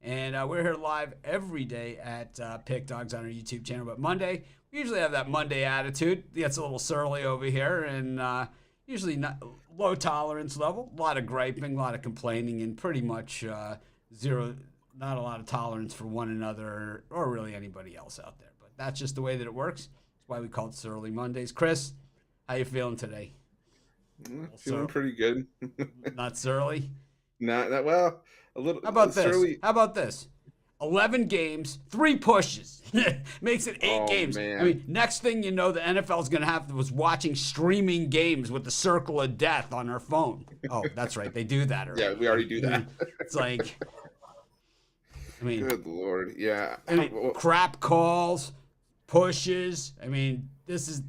And we're here live every day at Pick Dogs on our YouTube channel. But Monday, we usually have that Monday attitude. It gets a little surly over here, and usually not low tolerance level. A lot of griping, a lot of complaining, and pretty much zero, not a lot of tolerance for one another or really anybody else out there. But that's just the way that it works. That's why we call it Surly Mondays. Chris, how you feeling today? Feeling pretty good. Not surly? Not that well. A little How about this? surly. How about this? 11 games, 3 pushes. Makes it 8 Oh games. I man. mean, next thing you know, the NFL is going to have was watching streaming games with the circle of death on their phone. Oh, that's right. They do that Yeah, already. we already do I that. mean, it's like, I mean, Good Lord. Yeah. I mean, crap calls, pushes. I mean, this is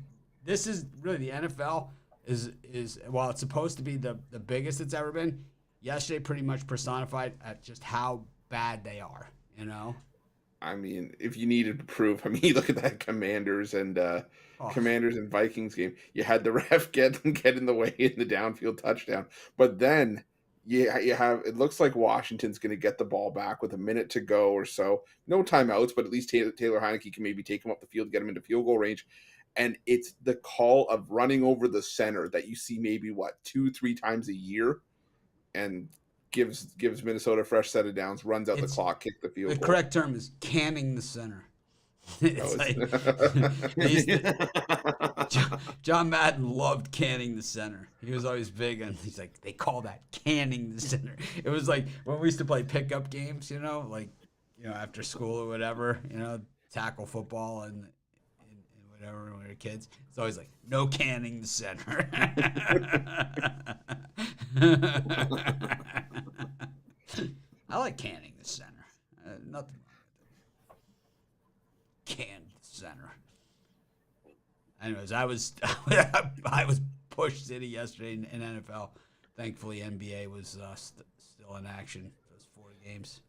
really the NFL is while it's supposed to be the biggest it's ever been. Yesterday, pretty much personified at just how bad they are. You know. I mean, if you needed to prove, I mean, you look at that Oh, Commanders and Vikings game. You had the ref get in the way in the downfield touchdown, but then you have it looks like Washington's going to get the ball back with a minute to go or so. No timeouts, but at least Taylor Heineke can maybe take him up the field, get him into field goal range. And it's the call of running over the center that you see maybe what 2-3 times a year, and gives Minnesota a fresh set of downs, runs out the it's clock, kick the the field goal. correct term is canning the center. That It's was like they used to, John Madden loved canning the center. He was always big on. He's like they call that canning the center. It was like when we used to play pickup games, like after school or whatever, tackle football and whatever when we were kids. It's always like no canning the center. I like canning the center. Nothing wrong with canned center. Anyways, I was I was Push City yesterday in NFL. Thankfully, NBA was still in action those 4 games.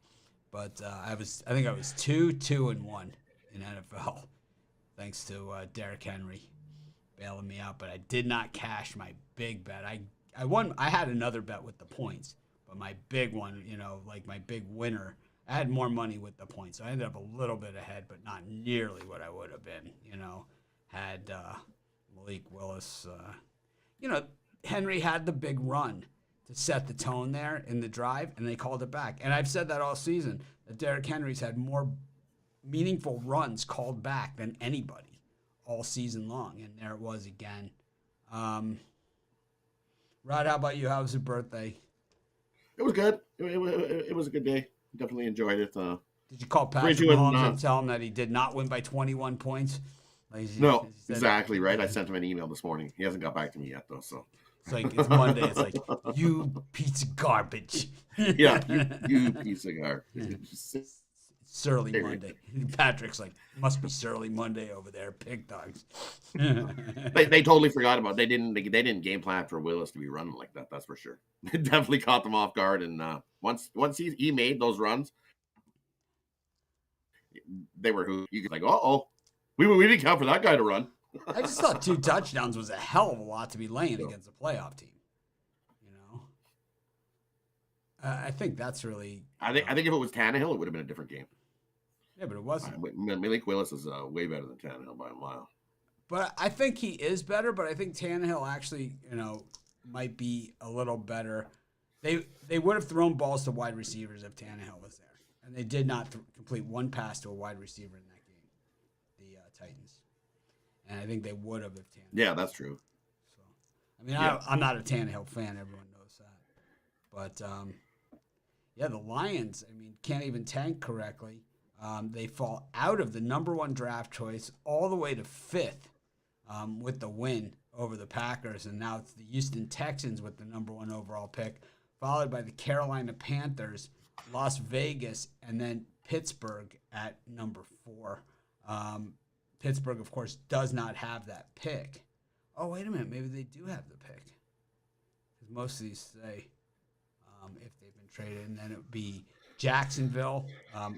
But I think I was 2-2-1 in NFL, thanks to Derrick Henry bailing me out. But I did not cash my big bet. I won. I had another bet with the points, but my big one, like my big winner, I had more money with the points. So I ended up a little bit ahead, but not nearly what I would have been. Had Malik Willis. Henry had the big run to set the tone there in the drive, and they called it back. And I've said that all season, that Derrick Henry's had more meaningful runs called back than anybody all season long. And there it was again. Rod, how about you? How was your birthday? It was good. It was a good day. Definitely enjoyed it. Did you call Patrick Mahomes and tell him that he did not win by 21 points? No, exactly right. I sent him an email this morning. He hasn't got back to me yet, though. So it's Monday. It's like, you piece of garbage. Yeah, you piece of garbage. Surly Monday. Patrick's like, must be Surly Monday over there, Pig Dogs. They totally forgot about it. They didn't game plan for Willis to be running like that. That's for sure. It definitely caught them off guard. And once he made those runs, they were like, we didn't count for that guy to run. I just thought 2 touchdowns was a hell of a lot to be laying against a playoff team. I think that's really. I think if it was Tannehill, it would have been a different game. Yeah, but it wasn't. Malik Willis is way better than Tannehill by a mile. But I think he is better. But I think Tannehill actually, might be a little better. They would have thrown balls to wide receivers if Tannehill was there, and they did not complete one pass to a wide receiver in that game, the Titans. And I think they would have if Tannehill. Yeah, that's true. So, I mean, yeah. I'm not a Tannehill fan. Everyone knows that. But yeah, the Lions, can't even tank correctly. They fall out of the number 1 draft choice all the way to 5th with the win over the Packers. And now it's the Houston Texans with the number 1 overall pick, followed by the Carolina Panthers, Las Vegas, and then Pittsburgh at number 4. Pittsburgh, of course, does not have that pick. Oh, wait a minute. Maybe they do have the pick. Because most of these say if they've been traded. And then it would be Jacksonville,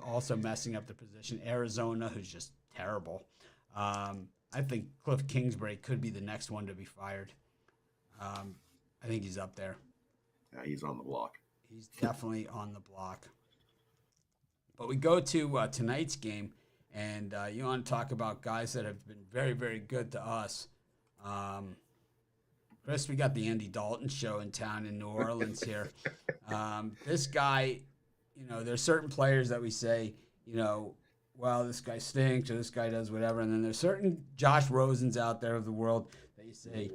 also messing up the position. Arizona, who's just terrible. I think Cliff Kingsbury could be the next one to be fired. I think he's up there. Yeah, he's on the block. He's definitely on the block. But we go to tonight's game, and you want to talk about guys that have been very, very good to us. Chris, we got the Andy Dalton show in town in New Orleans here. This guy, there's certain players that we say, well, this guy stinks or this guy does whatever. And then there's certain Josh Rosens out there of the world that you say,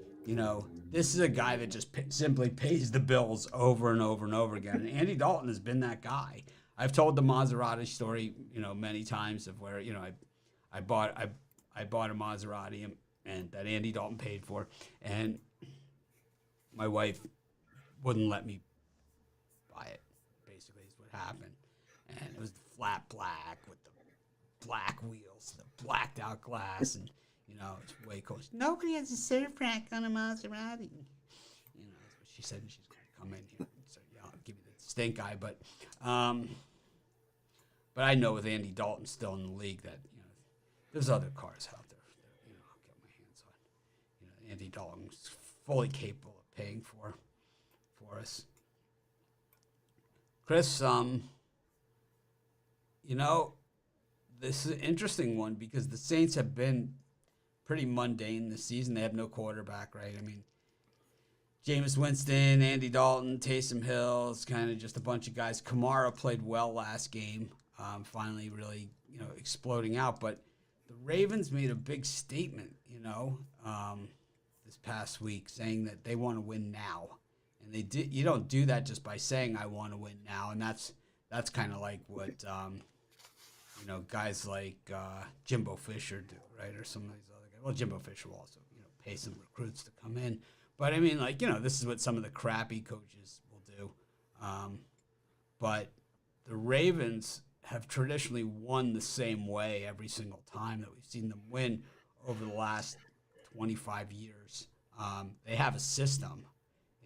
this is a guy that just simply pays the bills over and over and over again. And Andy Dalton has been that guy. I've told the Maserati story, many times of where, I bought a Maserati and that Andy Dalton paid for. And my wife wouldn't let me buy it, basically, is what happened. And it was the flat black with the black wheels, the blacked out glass, and, it's way cool. Nobody has a surf rack on a Maserati. That's what she said, and she's going to come in here. So, I'll give you the stink eye. But I know with Andy Dalton still in the league that, there's other cars out there that, I'll get my hands on. Andy Dalton's fully capable of paying for us. Chris, this is an interesting one because the Saints have been pretty mundane this season. They have no quarterback, right? I mean, Jameis Winston, Andy Dalton, Taysom Hill, it's kind of just a bunch of guys. Kamara played well last game, finally really, exploding out. But the Ravens made a big statement, this past week, saying that they want to win now. And they did. You don't do that just by saying I want to win now, and that's kind of like what guys like Jimbo Fisher do, right, or some of these other guys. Well, Jimbo Fisher will also pay some recruits to come in, but I mean, this is what some of the crappy coaches will do. But the Ravens have traditionally won the same way every single time that we've seen them win over the last 25 years. They have a system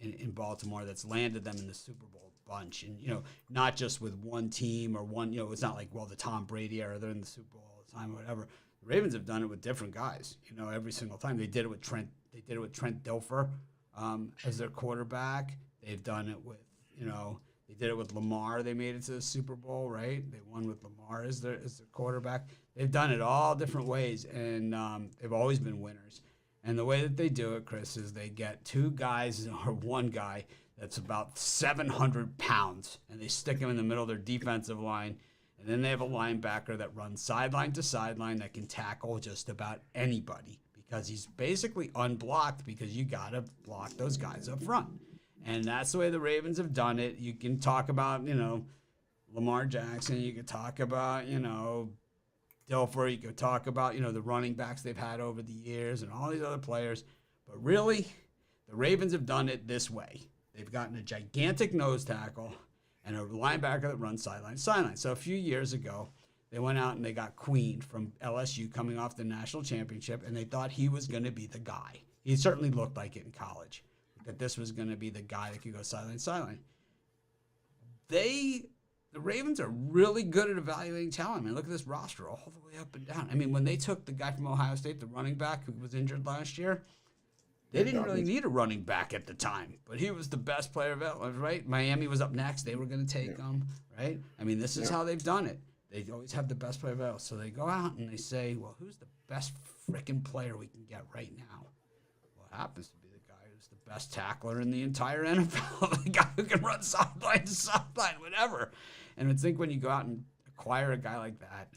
in Baltimore that's landed them in the Super Bowl a bunch. And, not just with one team or one, it's not like, well, the Tom Brady era, they're in the Super Bowl all the time or whatever. The Ravens have done it with different guys, every single time. They did it with Trent. They did it with Trent Dilfer as their quarterback. They've done it with, they did it with Lamar. They made it to the Super Bowl, right? They won with Lamar as their quarterback. They've done it all different ways, and they've always been winners. And the way that they do it, Chris, is they get two guys or one guy that's about 700 pounds, and they stick him in the middle of their defensive line. And then they have a linebacker that runs sideline to sideline that can tackle just about anybody because he's basically unblocked because you got to block those guys up front. And that's the way the Ravens have done it. You can talk about, Lamar Jackson. You can talk about, Dilfer. You could talk about, the running backs they've had over the years and all these other players. But really, the Ravens have done it this way. They've gotten a gigantic nose tackle and a linebacker that runs sideline to sideline. So a few years ago, they went out and they got Queen from LSU coming off the national championship, and they thought he was going to be the guy. He certainly looked like it in college, that this was going to be the guy that could go sideline to sideline. The Ravens are really good at evaluating talent. I mean, look at this roster all the way up and down. I mean, when they took the guy from Ohio State, the running back who was injured last year, they didn't really need a running back at the time, but he was the best player available, right? Miami was up next. They were going to take him, right? I mean, this is how they've done it. They always have the best player available. So they go out and they say, well, who's the best freaking player we can get right now? Well, it happens to be the guy who's the best tackler in the entire NFL, the guy who can run sideline to sideline, whatever. And I think when you go out and acquire a guy like that,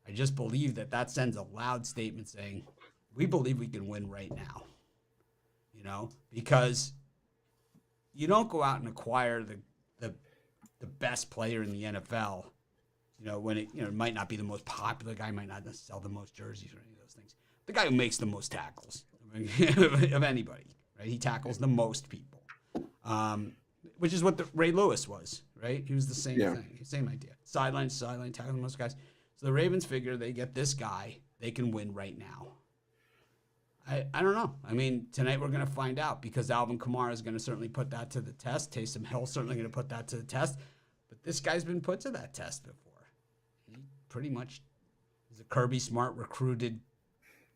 I just believe that sends a loud statement saying, we believe we can win right now. Because you don't go out and acquire the best player in the NFL, when it might not be the most popular guy, might not sell the most jerseys or any of those things. The guy who makes the most tackles of anybody, right? He tackles the most people, which is what the Ray Lewis was, right? He was the same thing, same idea. Sideline to sideline, tackling the most guys. So the Ravens figure they get this guy, they can win right now. I don't know. I mean, tonight we're going to find out because Alvin Kamara is going to certainly put that to the test. Taysom Hill certainly going to put that to the test. But this guy's been put to that test before. He pretty much is a Kirby Smart recruited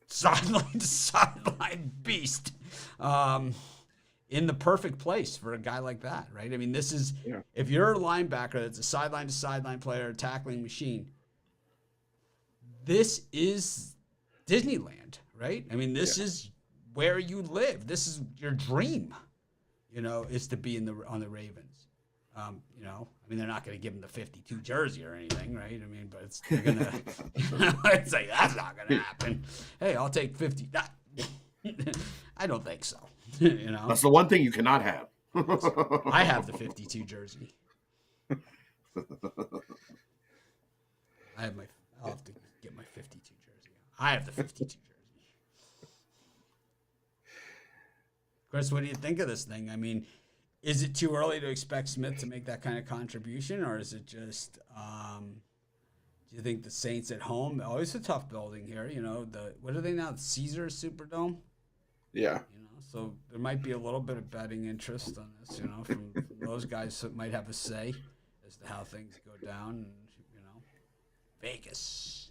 sideline to sideline beast. in the perfect place for a guy like that, right? I mean, this is if you're a linebacker that's a sideline to sideline player, a tackling machine. This is Disneyland, right? I mean, this is where you live. This is your dream, is to be on the Ravens. They're not going to give him the 52 jersey or anything, right? I mean, but they're going to, it's like, that's not going to happen. Hey, I'll take 50. I don't think so. That's the one thing you cannot have. I have the 52 jersey. I'll have to get my 52 jersey. I have the 52 jersey. Chris, what do you think of this thing? I mean, is it too early to expect Smith to make that kind of contribution, or is it just? Do you think the Saints at home? Oh, it's a tough building here. What are they now? The Caesar Superdome. Yeah. So there might be a little bit of betting interest on this. From those guys that might have a say as to how things go down. And, Vegas.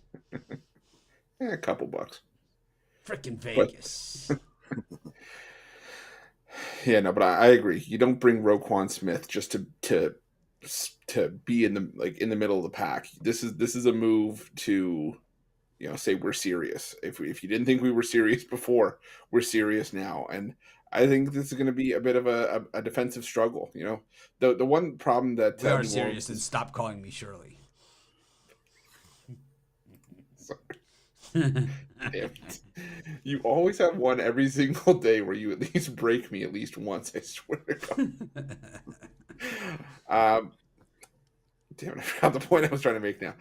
A couple bucks. Freaking Vegas. Yeah, no, but I agree. You don't bring Roquan Smith just to be in the middle of the pack. This is a move to, say we're serious. If you didn't think we were serious before, we're serious now. And I think this is going to be a bit of a defensive struggle. The one problem that we are serious, and stop calling me Shirley. Damn it. You always have one every single day where you at least break me at least once, I swear to God. Damn it, I forgot the point I was trying to make now.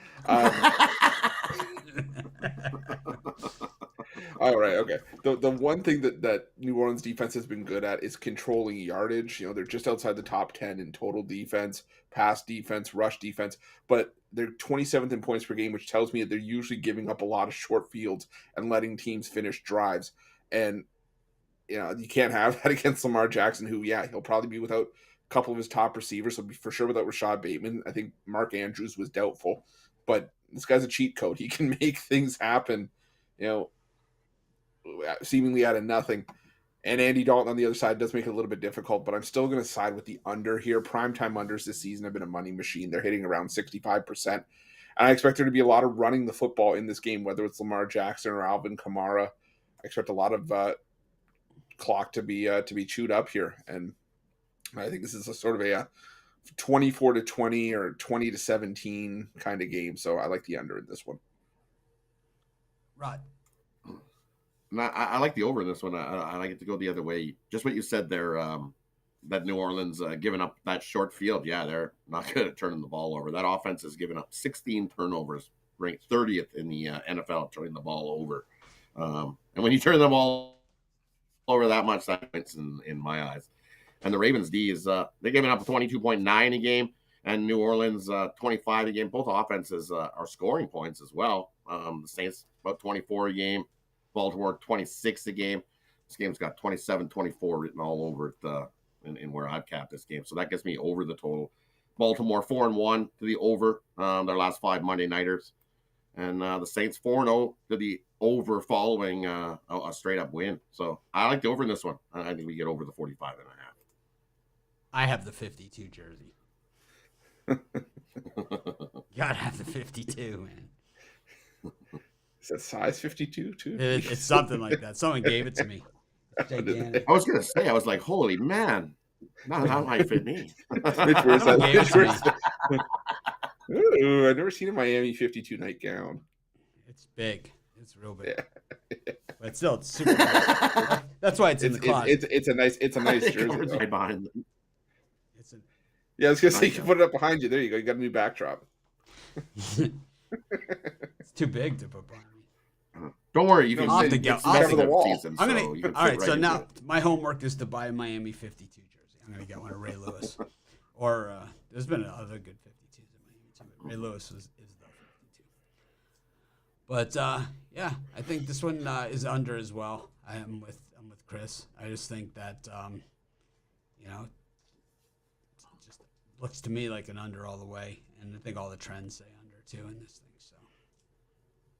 All right, okay. The one thing that New Orleans defense has been good at is controlling yardage. They're just outside the top 10 in total defense, pass defense, rush defense, but they're 27th in points per game, which tells me that they're usually giving up a lot of short fields and letting teams finish drives. And you can't have that against Lamar Jackson, who, he'll probably be without a couple of his top receivers. He'll be for sure without Rashad Bateman. I think Mark Andrews was doubtful, but this guy's a cheat code. He can make things happen, seemingly out of nothing. And Andy Dalton on the other side does make it a little bit difficult, but I'm still going to side with the under here. Primetime unders this season have been a money machine. They're hitting around 65%. And I expect there to be a lot of running the football in this game, whether it's Lamar Jackson or Alvin Kamara. I expect a lot of clock to be chewed up here. And I think this is a sort of a 24-20 or 20-17 kind of game. So I like the under in this one. Rod. I like the over in this one. I like it to go the other way. Just what you said there, that New Orleans giving up that short field. Yeah, they're not good at turning the ball over. That offense has given up 16 turnovers, ranked 30th in the NFL turning the ball over. And when you turn the ball over that much, that points in my eyes. And the Ravens D is they're giving up 22.9 a game, and New Orleans 25 a game. Both offenses are scoring points as well. The Saints about 24 a game. Baltimore 26 a game. This game's got 27-24 written all over it in where I've capped this game. So that gets me over the total. Baltimore 4-1 to the over their last 5 Monday nighters. And the Saints 4-0 to the over following a straight up win. So I like the over in this one. I think we get over the 45.5. I have the 52 jersey. Gotta have the 52, man. Is that size 52 too? It's something like that. Someone gave it to me. Gigantic. I was gonna say, I was like, holy man, that might fit me. Ooh, I've never seen a Miami 52 nightgown. It's big. It's real big. Yeah. But still, it's super big. That's why it's in the closet. It's a nice jersey. Right behind them. Yeah, I was gonna say you can put it up behind you. There you go. You got a new backdrop. It's too big to put behind me. Don't worry, you can sit cover the wall. Season, I'm gonna. So all right, so now my homework is to buy a Miami 52 jersey. I'm gonna get one of Ray Lewis, or there's been other good 52s in Miami too. But Ray Lewis is the 52. But yeah, I think this one is under as well. I'm with Chris. I just think that it just looks to me like an under all the way, and I think all the trends say under too in this thing. So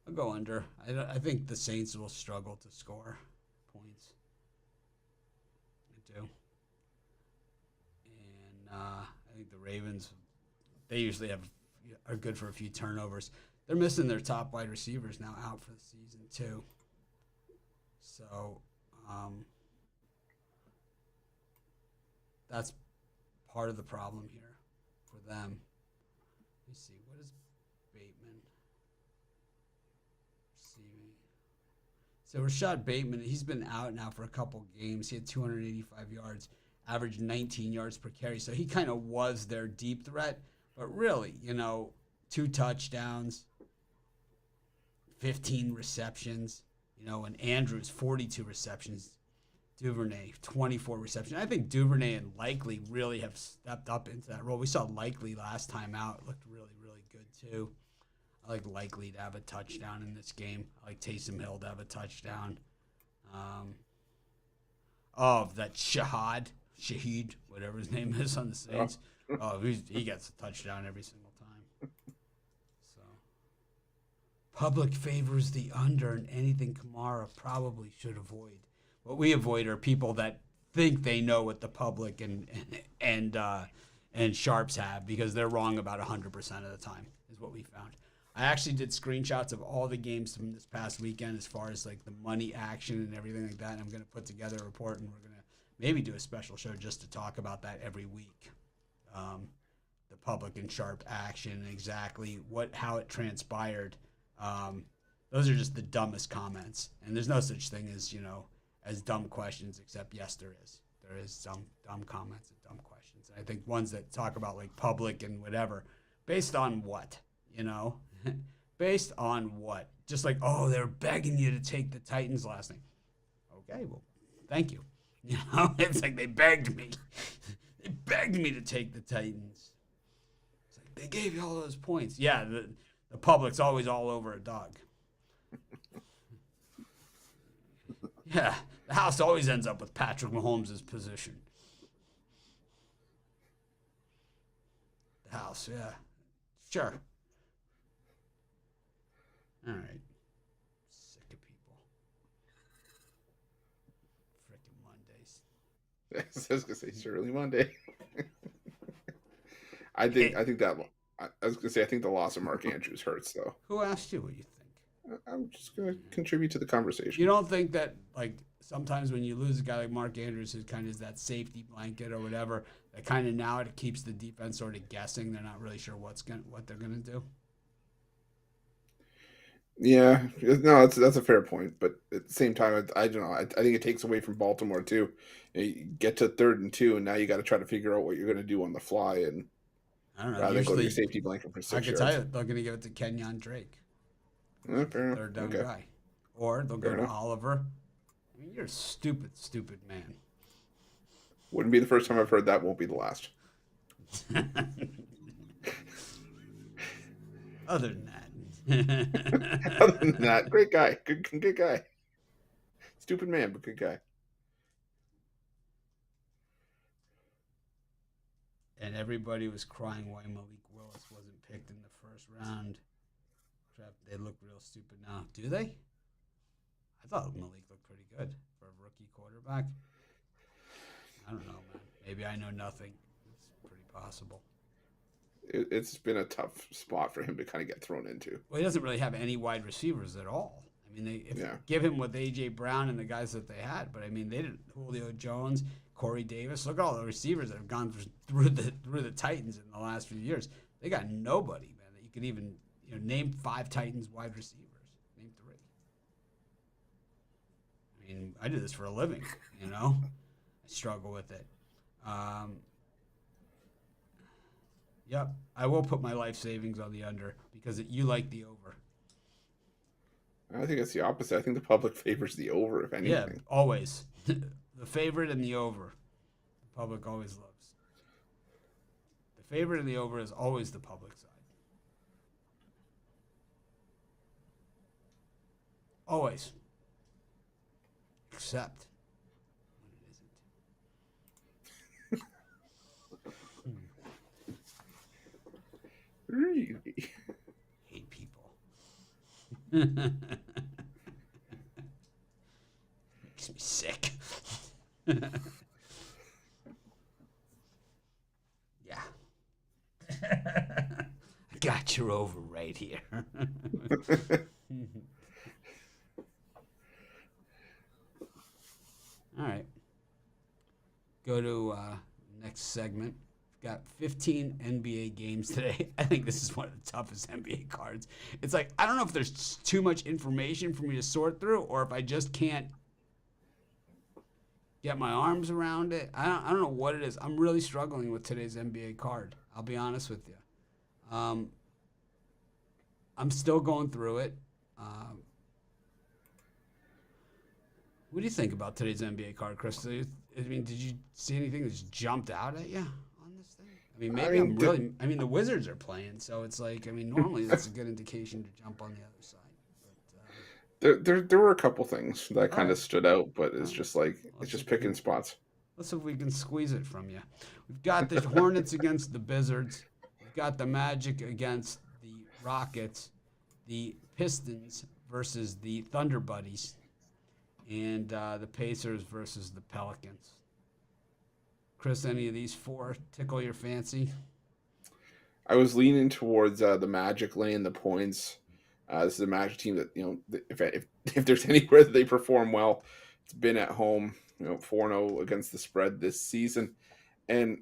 I'll go under. I think the Saints will struggle to score points. I do. I think the Ravens, they usually are good for a few turnovers. They're missing their top wide receivers now out for the season too. So that's part of the problem here for them. Let me see. What is Bateman receiving? So Rashad Bateman, he's been out now for a couple games. He had 285 yards, averaged 19 yards per carry. So he kind of was their deep threat. But really, 2 touchdowns, 15 receptions. And Andrews, 42 receptions. Duvernay, 24 receptions. I think Duvernay and Likely really have stepped up into that role. We saw Likely last time out. It looked really, really good, too. I like Likely to have a touchdown in this game. I like Taysom Hill to have a touchdown. That Shaheed, whatever his name is on the Saints. He gets a touchdown every single time. So, public favors the under, and anything Kamara probably should avoid. What we avoid are people that think they know what the public and sharps have, because they're wrong about 100% of the time, is what we found. I actually did screenshots of all the games from this past weekend as far as like the money action and everything like that. And I'm going to put together a report, and we're going to maybe do a special show just to talk about that every week. The public and sharp action, exactly how it transpired. Those are just the dumbest comments, and there's no such thing as dumb questions, except yes, there is. There is some dumb comments and dumb questions. And I think ones that talk about like public and whatever, based on what, based on what? Just like, they're begging you to take the Titans last night. Okay, well, thank you. It's like they begged me. They begged me to take the Titans. It's like they gave you all those points. Yeah, the public's always all over a dog. Yeah, the house always ends up with Patrick Mahomes' position. The house, yeah. Sure. All right. Sick of people. Frickin' Mondays. I was gonna say Shirley Monday. I think the loss of Mark Andrews hurts though. Who asked you what you think? I'm just gonna contribute to the conversation. You don't think that like sometimes when you lose a guy like Mark Andrews, who kind of is that safety blanket or whatever, that kind of now it keeps the defense sort of guessing. They're not really sure what they're gonna do. Yeah, no, that's a fair point, but at the same time, I don't know. I think it takes away from Baltimore too. You get to 3rd and 2, and now you got to try to figure out what you're going to do on the fly, and I don't know. rather than go to your safety blanket for 6 yards. I can tell you, they're going to give it to Kenyon Drake, Fair enough. third down guy, or they'll go to Oliver. I mean, you're a stupid, stupid man. Wouldn't be the first time I've heard that. Won't be the last. Other than that. Other than that, great guy, good guy. Stupid man, but good guy. And everybody was crying why Malik Willis wasn't picked in the first round. They look real stupid now. Do they? I thought Malik looked pretty good for a rookie quarterback. I don't know, man. Maybe I know nothing. It's pretty possible. It's been a tough spot for him to kind of get thrown into. Well, he doesn't really have any wide receivers at all. I mean, they give him with A.J. Brown and the guys that they had, but I mean, they didn't. Julio Jones, Corey Davis. Look at all the receivers that have gone through the Titans in the last few years. They got nobody, man, that you could even name 5 Titans wide receivers. Name 3. I mean, I do this for a living. I struggle with it. Yep, I will put my life savings on the under because you like the over. I think it's the opposite. I think the public favors the over, if anything. Yeah, always. The favorite and the over. The public always loves. The favorite and the over is always the public side. Always. Except when it isn't. Really? Hate people. Makes me sick. you're over right here. All right. Go to next segment. We've got 15 NBA games today. I think this is one of the toughest NBA cards. It's like, I don't know if there's too much information for me to sort through or if I just can't get my arms around it. I don't know what it is. I'm really struggling with today's NBA card. I'll be honest with you. I'm still going through it. What do you think about today's NBA card, Chris? I mean, did you see anything that's jumped out at you on this thing? I mean, maybe I mean, the Wizards are playing, so it's like, I mean, normally that's a good indication to jump on the other side. There were a couple things that kind of stood out, but it's just like it's just picking spots. Let's see if we can squeeze it from you. We've got the Hornets against the Wizards. We've got the Magic against the Rockets, the Pistons versus the Thunder Buddies, and the Pacers versus the Pelicans. Chris, any of these four tickle your fancy? I was leaning towards the Magic laying the points. This is a Magic team that, you know, if there's anywhere that they perform well, it's been at home. 4-0 against the spread this season, and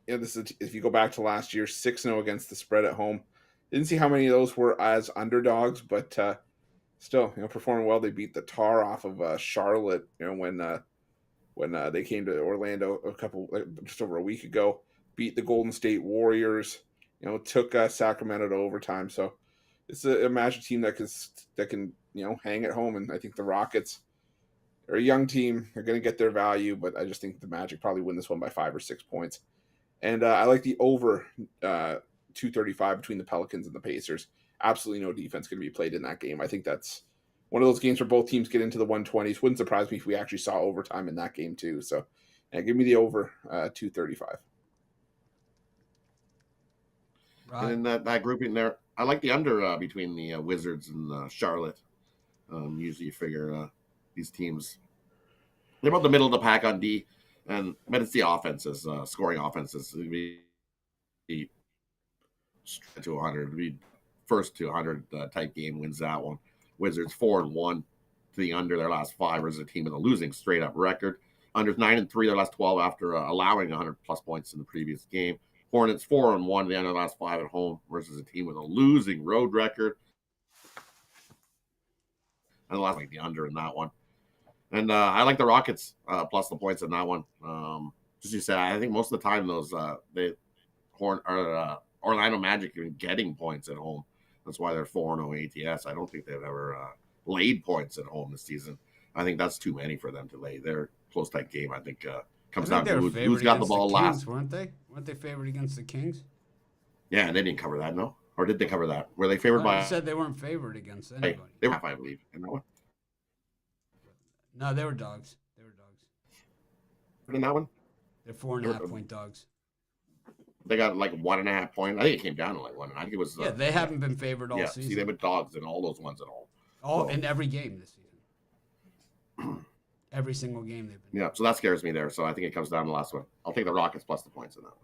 this is, if you go back to last year, 6-0 against the spread at home. Didn't see how many of those were as underdogs, but still, performing well. They beat the tar off of Charlotte, when they came to Orlando just over a week ago. Beat the Golden State Warriors. Took Sacramento to overtime. So it's a Magic team that can hang at home, and I think the Rockets are a young team. They're going to get their value, but I just think the Magic probably win this one by 5 or 6 points. And I like the over 235 between the Pelicans and the Pacers. Absolutely no defense going to be played in that game. I think that's one of those games where both teams get into the 120s. Wouldn't surprise me if we actually saw overtime in that game too. So give me the over 235. Right. And in that grouping there, I like the under between the Wizards and Charlotte. Usually you figure these teams, they're about the middle of the pack on D, but it's the offenses, scoring offenses. It'd be straight to 100. It'd be first to 100 type game wins that one. Wizards 4-1 to the under their last 5 versus a team with a losing straight up record. Unders 9-3 their last 12 after allowing 100 plus points in the previous game. Hornets 4-1 the end of the last 5 at home versus a team with a losing road record. And the last like the under in that one. And I like the Rockets plus the points in that one. Just you said, I think most of the time those Orlando Magic are getting points at home. That's why they're 4-0 ATS. I don't think they've ever laid points at home this season. I think that's too many for them to lay. Their close tight game, I think, comes down to who's got the ball last. Weren't they? Weren't they favored against the Kings? Yeah, they didn't cover that, no? Or did they cover that? Were they favored by? You said they weren't favored against anybody. They were, I believe, in that one. No, they were dogs. In that one? They're 4.5 point dogs. They got like 1.5 point. I think it came down to like 1. I think it was. Yeah, they haven't been favored all season. See, they've been dogs in all those ones at all. In every game this season. Every single game they've been. Yeah, so that scares me there. So I think it comes down to the last one. I'll take the Rockets plus the points in that one.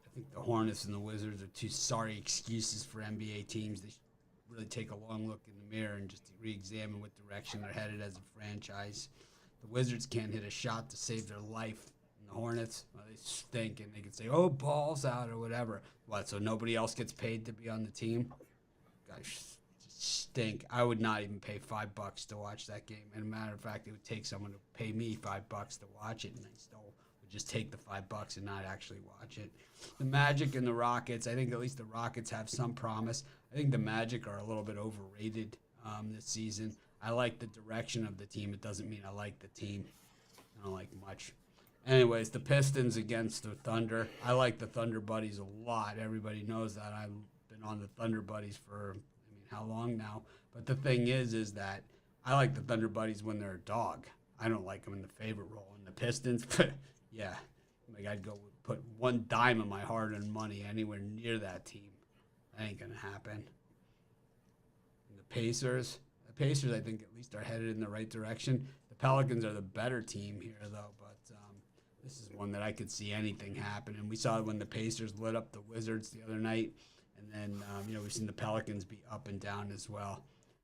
I think the Hornets and the Wizards are two sorry excuses for NBA teams. They should really take a long look in the mirror and just re-examine what direction they're headed as a franchise. The Wizards can't hit a shot to save their life. And the Hornets, well, they stink, and they can say, "Oh, balls out" or whatever. What? So nobody else gets paid to be on the team? Guys, stink. I would not even pay $5 to watch that game. And a matter of fact, it would take someone to pay me $5 to watch it, and I still would just take the $5 and not actually watch it. The Magic and the Rockets, I think at least the Rockets have some promise. I think the Magic are a little bit overrated this season. I like the direction of the team. It doesn't mean I like the team. I don't like much. Anyways, the Pistons against the Thunder. I like the Thunder Buddies a lot. Everybody knows that. I've been on the Thunder Buddies for, how long now? But the thing is that I like the Thunder Buddies when they're a dog. I don't like them in the favorite role. And the Pistons, yeah, I'd go put one dime of my hard-earned money anywhere near that team. That ain't gonna happen. And the Pacers, I think at least are headed in the right direction. The Pelicans are the better team here, though. But This is one that I could see anything happen. And we saw it when the Pacers lit up the Wizards the other night. And then, we've seen the Pelicans be up and down as well.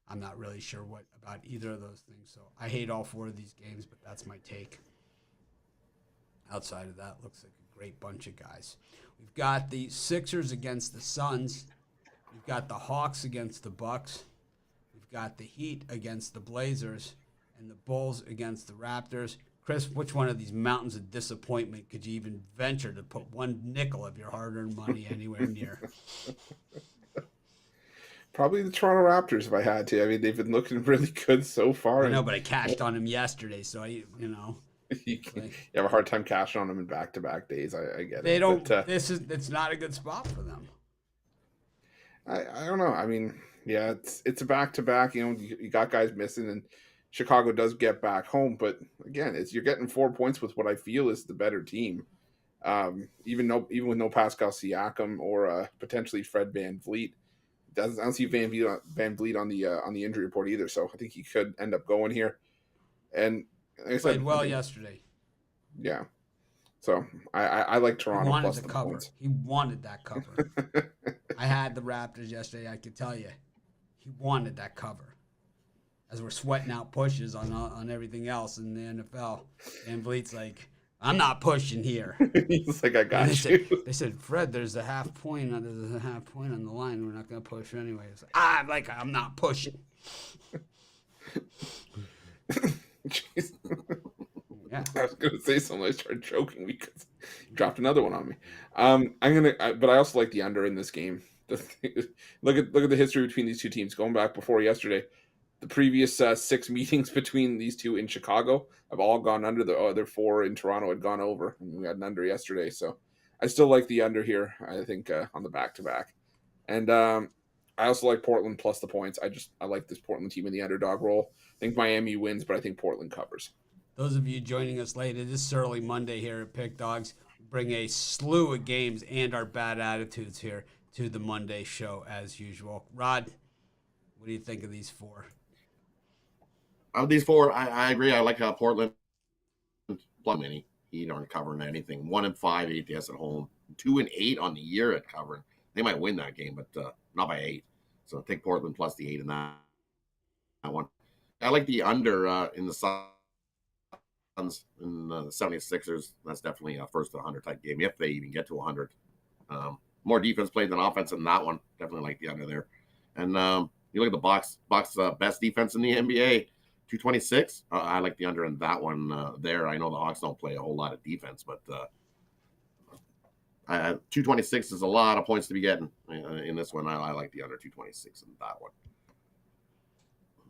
I'm not really sure what about either of those things. So I hate all 4 of these games, but that's my take. Outside of that, looks like a great bunch of guys. We've got the Sixers against the Suns. We've got the Hawks against the Bucks. We've got the Heat against the Blazers. And the Bulls against the Raptors. Chris, which one of these mountains of disappointment could you even venture to put one nickel of your hard-earned money anywhere near? Probably the Toronto Raptors if I had to. I mean, they've been looking really good so far. I know, but I cashed on them yesterday, so you have a hard time cashing on them in back-to-back days. I get it. They don't. But, it's not a good spot for them. I don't know. I mean, yeah, it's a back-to-back. You got guys missing, and Chicago does get back home. But again, you're getting 4 points with what I feel is the better team. Even with no Pascal Siakam or potentially Fred VanVleet. I don't see VanVleet on the injury report either, so I think he could end up going here. And like I played well yesterday. Yeah, so I like Toronto. He wanted plus the the cover. points. He wanted that cover. I had the Raptors yesterday. I could tell you, he wanted that cover. As we're sweating out pushes on everything else in the NFL, VanVleet's like, I'm not pushing here. He's like, I got you. They said, Fred, there's a half point on the line. We're not going to push anyway. It's like, I'm not pushing. Jeez. Yeah. I was going to say something. I started joking because you dropped another one on me. But I also like the under in this game. Look at the history between these two teams going back before yesterday. The previous 6 meetings between these two in Chicago have all gone under. The other 4 in Toronto had gone over. And we had an under yesterday. So I still like the under here, I think, on the back-to-back. And I also like Portland plus the points. I like this Portland team in the underdog role. I think Miami wins, but I think Portland covers. Those of you joining us late, it is Surly Monday here at Pick Dogs. We bring a slew of games and our bad attitudes here to the Monday show as usual. Rod, what do you think of these 4? These 4, I agree. I like Portland. Plum any. Heat aren't covering anything. 1-5 ATS at home. 2-8 on the year at covering. They might win that game, but not by 8. So take Portland plus the 8 in that one. I like the under in the Suns and the 76ers. That's definitely a first to 100 type game if they even get to 100. More defense played than offense in that one. Definitely like the under there. And you look at the Bucks best defense in the NBA. 226. I like the under in that one there. I know the Hawks don't play a whole lot of defense, but 226 is a lot of points to be getting in this one. I like the under 226 in that one.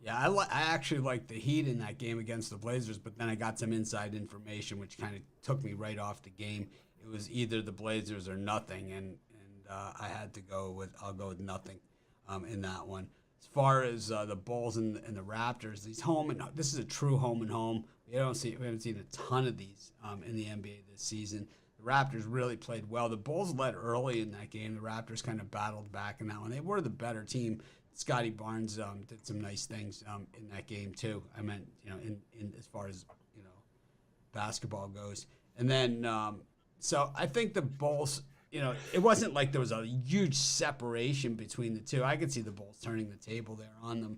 Yeah, I actually like the Heat in that game against the Blazers, but then I got some inside information which kind of took me right off the game. It was either the Blazers or nothing, and I had to I'll go with nothing in that one. As far as the Bulls and the Raptors, this is a true home and home. We haven't seen a ton of these in the NBA this season. The Raptors really played well. The Bulls led early in that game. The Raptors kind of battled back in that one. They were the better team. Scotty Barnes did some nice things in that game too. I meant, in as far as basketball goes. And then, so I think the Bulls. It wasn't like there was a huge separation between the two. I could see the Bulls turning the table there on them.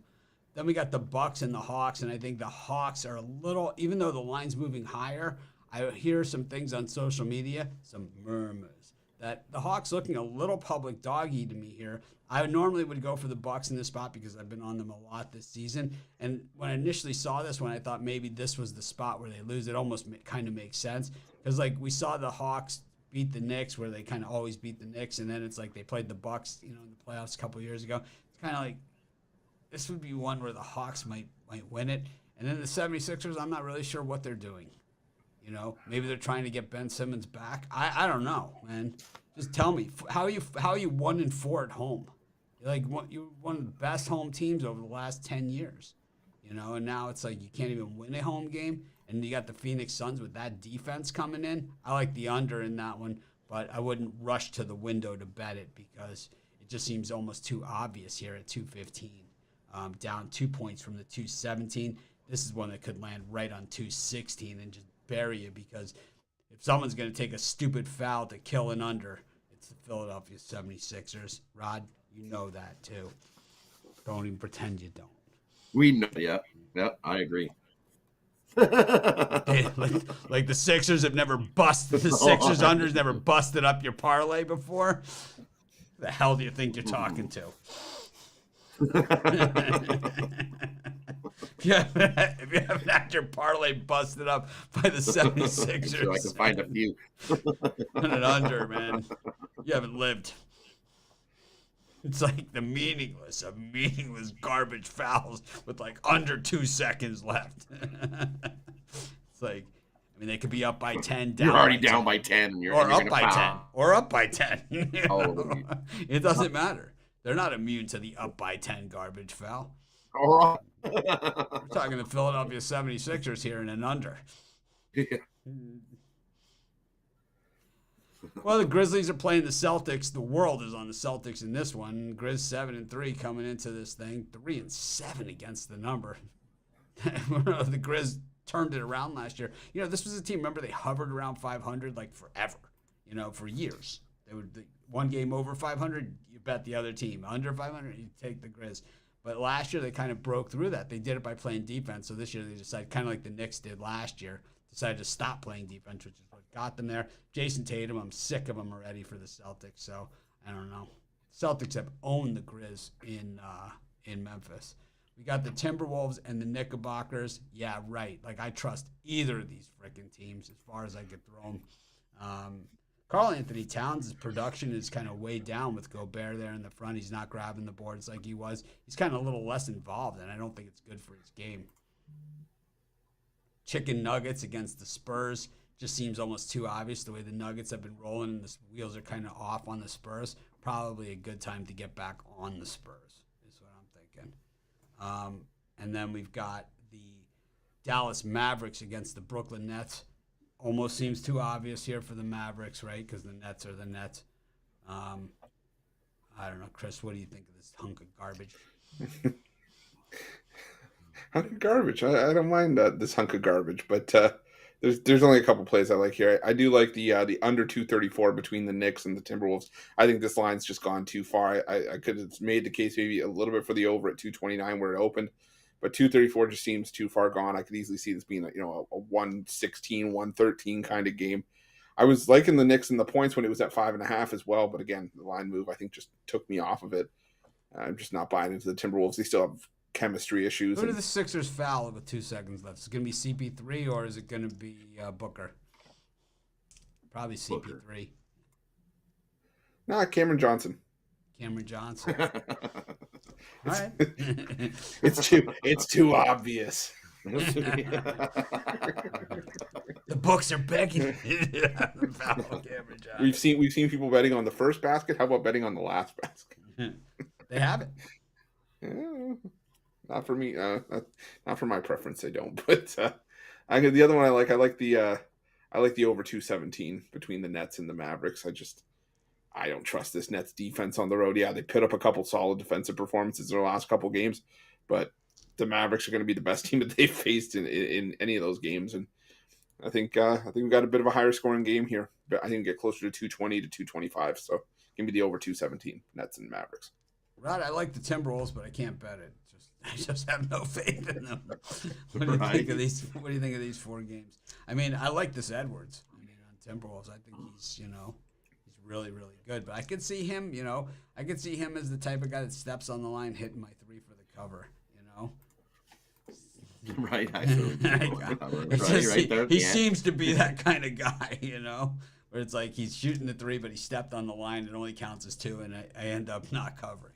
Then we got the Bucks and the Hawks, and I think the Hawks are a little, even though the line's moving higher, I hear some things on social media, some murmurs, that the Hawks looking a little public doggy to me here. I normally would go for the Bucks in this spot because I've been on them a lot this season. And when I initially saw this one, I thought maybe this was the spot where they lose. It almost kind of makes sense because, like, we saw the Hawks beat the Knicks, where they kind of always beat the Knicks, and then it's like they played the Bucks, in the playoffs a couple years ago. It's kind of like this would be one where the Hawks might win it, and then the 76ers, I'm not really sure what they're doing. Maybe they're trying to get Ben Simmons back. I don't know, man. Just tell me how are you 1-4 at home? You're one of the best home teams over the last 10 years, and now it's like you can't even win a home game. And you got the Phoenix Suns with that defense coming in. I like the under in that one, but I wouldn't rush to the window to bet it because it just seems almost too obvious here at 215. Down 2 points from the 217. This is one that could land right on 216 and just bury you because if someone's going to take a stupid foul to kill an under, it's the Philadelphia 76ers. Rod, you know that too. Don't even pretend you don't. We know, yeah, I agree. Like the Sixers have never busted. The Sixers unders never busted up your parlay before. The hell do you think you're talking to? If you haven't had your parlay busted up by the 76ers, Sure, I can find a few. on an under, man, you haven't lived. It's like a meaningless garbage fouls with like under 2 seconds left. It's like, I mean, they could be up by 10, down. You're already by down 10, by 10, and you're up by 10, foul. or up by 10. You know? Oh. It doesn't matter. They're not immune to the up by 10 garbage foul. All right. We're talking the Philadelphia 76ers here in an under. Yeah. Well, the Grizzlies are playing the Celtics. The world is on the Celtics in this one. Grizz 7-3 coming into this thing. 3-7 against the number. The Grizz turned it around last year. You know, this was a team, remember, they hovered around 500 like forever, you know, for years. They would one game over 500, you bet the other team. Under 500, you take the Grizz. But last year, they kind of broke through that. They did it by playing defense. So this year, they decided, kind of like the Knicks did last year, decided to stop playing defense, which is what got them there. Jason Tatum, I'm sick of him already for the Celtics. So I don't know. Celtics have owned the Grizz in Memphis. We got the Timberwolves and the Knickerbockers. Yeah, right. Like, I trust either of these freaking teams as far as I could throw them. Karl Anthony Towns' production is kind of way down with Gobert there in the front. He's not grabbing the boards like he was. He's kind of a little less involved, and I don't think it's good for his game. Chicken Nuggets against the Spurs just seems almost too obvious the way the Nuggets have been rolling and the wheels are kind of off on the Spurs. Probably a good time to get back on the Spurs is what I'm thinking. And then we've got the Dallas Mavericks against the Brooklyn Nets. Almost seems too obvious here for the Mavericks, right? Because the Nets are the Nets. I don't know, Chris. What do you think of this hunk of garbage? Hunk of garbage. I don't mind this hunk of garbage, but there's only a couple plays I like here. I do like the under 234 between the Knicks and the Timberwolves. I think this line's just gone too far. I could have made the case maybe a little bit for the over at 229 where it opened. But 234 just seems too far gone. I could easily see this being a 116, 113 kind of game. I was liking the Knicks and the points when it was at 5.5 as well. But again, the line move, I think, just took me off of it. I'm just not buying into the Timberwolves. They still have chemistry issues. Who do the Sixers foul with 2 seconds left? Is it going to be CP3 or is it going to be Booker? Probably CP3. Nah, Cameron Johnson. Cameron Johnson. All right. It's too obvious. The books are begging. Cameron Johnson. We've seen people betting on the first basket. How about betting on the last basket? They have it. Yeah, not for me. Not for my preference. I don't. But the other one I like. I like the over 217 between the Nets and the Mavericks. I don't trust this Nets defense on the road. Yeah, they put up a couple solid defensive performances in their last couple games, but the Mavericks are going to be the best team that they've faced in any of those games. And I think we've got a bit of a higher scoring game here. But I think we get closer to 220 to 225. So give me the over 217 Nets and Mavericks. Right, I like the Timberwolves, but I can't bet it. I just have no faith in them. What do you think of these? What do you think of these 4 games? I mean, I like this Edwards. I mean, on Timberwolves, I think he's really, really good. But I could see him, I could see him as the type of guy that steps on the line hitting my 3 for the cover, Right. He seems to be that kind of guy, where it's like he's shooting the 3, but he stepped on the line. It only counts as 2, and I end up not covering.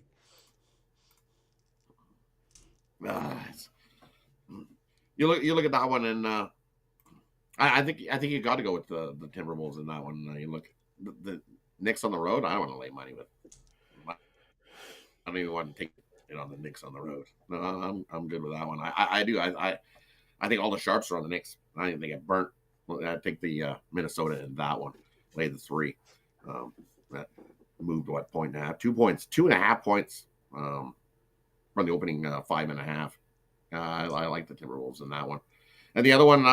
You look at that one, and I think you got to go with the Timberwolves in that one. You look the Knicks on the road. I don't want to lay money with. I don't even want to take it on the Knicks on the road. No, I'm good with that one. I do. I think all the sharps are on the Knicks. I think they get burnt. I take the Minnesota in that one. Lay the 3. That moved what point and a half? 2 points, 2.5 points from the opening 5.5. I like the Timberwolves in that one. And the other one,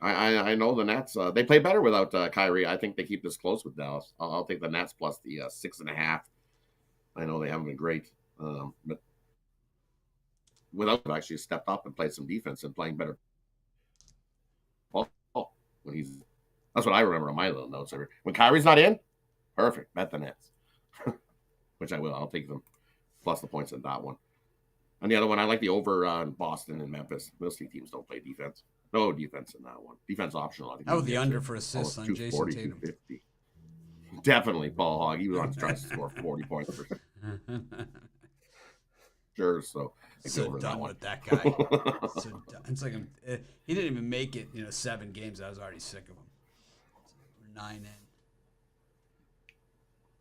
I know the Nats. They play better without Kyrie. I think they keep this close with Dallas. I'll take the Nats plus the 6.5. I know they haven't been great, but without actually stepped up and played some defense and playing better ball when he's. That's what I remember on my little notes. When Kyrie's not in, perfect. Bet the Nets, which I will. I'll take them plus the points in that one. And the other one, I like the over on Boston and Memphis. Those two teams don't play defense. No defense in that one. Defense optional. I think How about the under for assists on Jason Tatum? 250. Definitely Paul Hogg. He was on trying to score 40 points for sure. So done with that guy. So done. It's like he didn't even make it. 7 games. I was already sick of him. We're 9 in.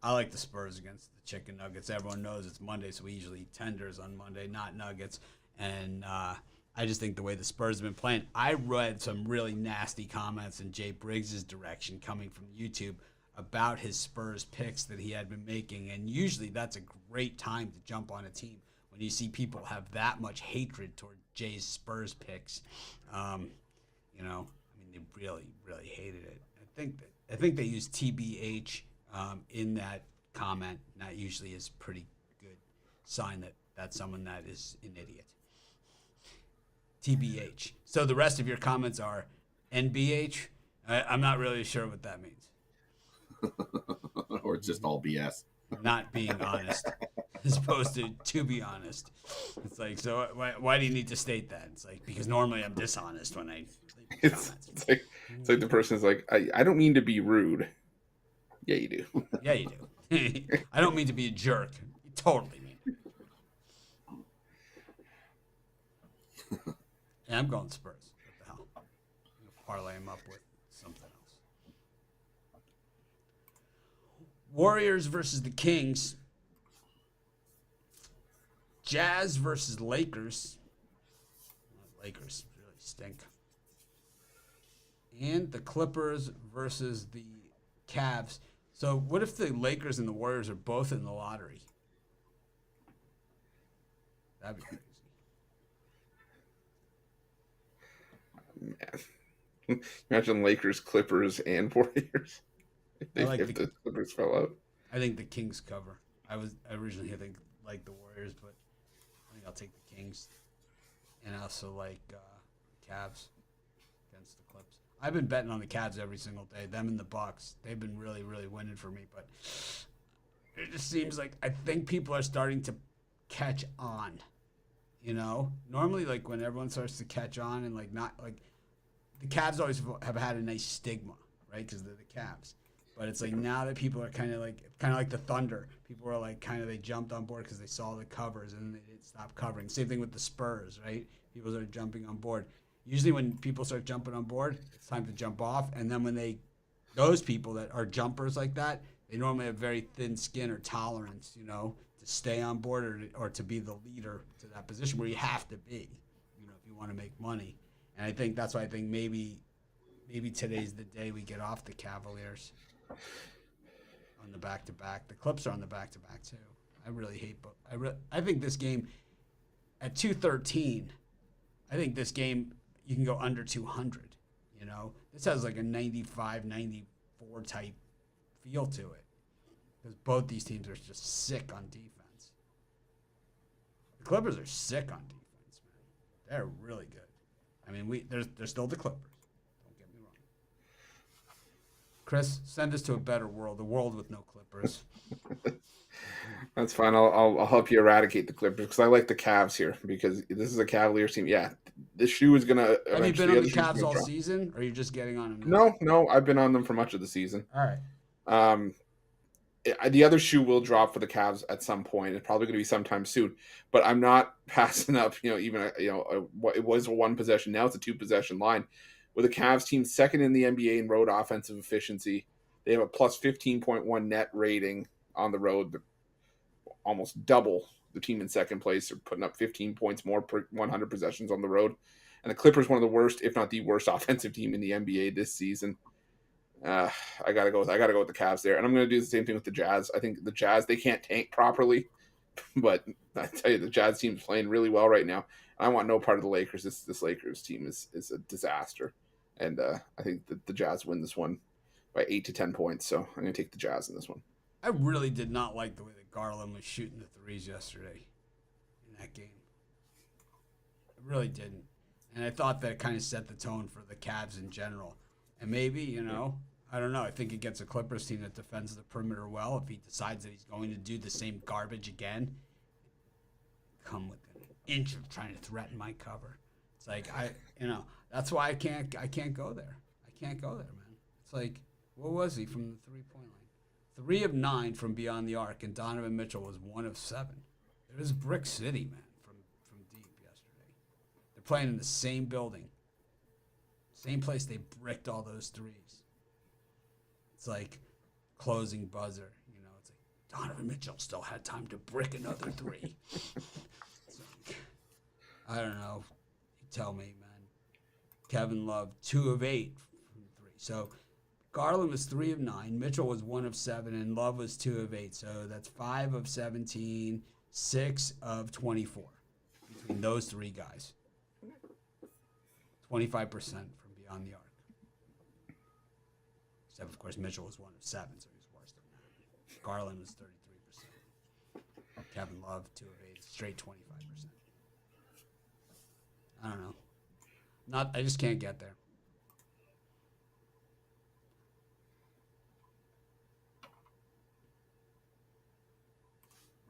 I like the Spurs against the Chicken Nuggets. Everyone knows it's Monday, so we usually eat tenders on Monday, not nuggets. And I just think the way the Spurs have been playing, I read some really nasty comments in Jay Briggs' direction coming from YouTube about his Spurs picks that he had been making. And usually that's a great time to jump on a team when you see people have that much hatred toward Jay's Spurs picks. They really, really hated it. I think they used TBH in that comment. And that usually is a pretty good sign that that's someone that is an idiot. TBH. So the rest of your comments are NBH. I'm not really sure what that means. Or it's just all BS. Not being honest, as opposed to be honest. It's like, so why do you need to state that? It's like, because normally I'm dishonest when I it's like the person's like, I don't mean to be rude. Yeah, you do. Yeah, you do. I don't mean to be a jerk. You totally mean. Yeah, I'm going Spurs. What the hell? I'm going to parlay him up with something else. Warriors versus the Kings. Jazz versus Lakers. Lakers really stink. And the Clippers versus the Cavs. So what if the Lakers and the Warriors are both in the lottery? That'd be crazy. Man. Imagine Lakers, Clippers, and Warriors. If the Clippers fell out. I think the Kings cover. I originally like the Warriors, but I think I'll take the Kings. And I also like Cavs against the Clips. I've been betting on the Cavs every single day. Them and the Bucks. They've been really, really winning for me. But it just seems like I think people are starting to catch on. Normally, like when everyone starts to catch on and the Cavs always have had a nice stigma, right? Because they're the Cavs. But it's like now that people are kind of like the Thunder. People are like they jumped on board because they saw the covers and they didn't stop covering. Same thing with the Spurs, right? People are jumping on board. Usually when people start jumping on board, it's time to jump off. And then when those people that are jumpers like that, they normally have very thin skin or tolerance, to stay on board or to be the leader to that position where you have to be, if you want to make money. And I think that's why I think maybe today's the day we get off the Cavaliers on the back-to-back. The Clips are on the back-to-back too. I really hate I think this game at 213, I think this game you can go under 200, This has like a 95, 94 type feel to it. Because both these teams are just sick on defense. The Clippers are sick on defense, man. They're really good. I mean, they're still the Clippers. Don't get me wrong. Chris, send us to a better world, a world with no Clippers. That's fine. I'll help you eradicate the Clippers because I like the Cavs here because this is a Cavaliers team. Yeah, this shoe is gonna. Have you been on the Cavs all season, or are you just getting on them now? No, I've been on them for much of the season. All right. The other shoe will drop for the Cavs at some point. It's probably going to be sometime soon. But I'm not passing up. It was a 1 possession. Now it's a 2 possession line. With the Cavs team second in the NBA in road offensive efficiency, they have a plus 15.1 net rating on the road. They're almost double the team in second place. They're putting up 15 points more per 100 possessions on the road. And the Clippers, one of the worst, if not the worst, offensive team in the NBA this season. I gotta go with the Cavs there, and I'm gonna do the same thing with the Jazz. I think the Jazz, they can't tank properly, but I tell you, the Jazz team's playing really well right now. I want no part of the Lakers. This Lakers team is a disaster, And I think the Jazz win this one by 8 to 10 points. So I'm going to take the Jazz in this one. I really did not like the way that Garland was shooting the threes yesterday in that game. I really didn't. And I thought that kind of set the tone for the Cavs in general. And maybe, I don't know. I think against a Clippers team that defends the perimeter well, if he decides that he's going to do the same garbage again, come with an inch of trying to threaten my cover. It's like, that's why I can't go there. I can't go there, man. It's like, what was he from the 3-point line? 3 of 9 from beyond the arc, and Donovan Mitchell was 1 of 7. It was Brick City, man, from deep yesterday. They're playing in the same building. Same place they bricked all those threes. It's like closing buzzer. It's like Donovan Mitchell still had time to brick another 3. It's like, I don't know. You tell me, man. Kevin Love, 2 of 8 from 3. So Garland was 3 of 9. Mitchell was 1 of 7, and Love was 2 of 8. So that's 5 of 17, 6 of 24 between those 3 guys. 25% from beyond the arc. Except, of course, Mitchell was 1 of 7, so he was worse than that. Garland was 33%. Kevin Love, 2 of 8, straight 25%. I don't know. I just can't get there.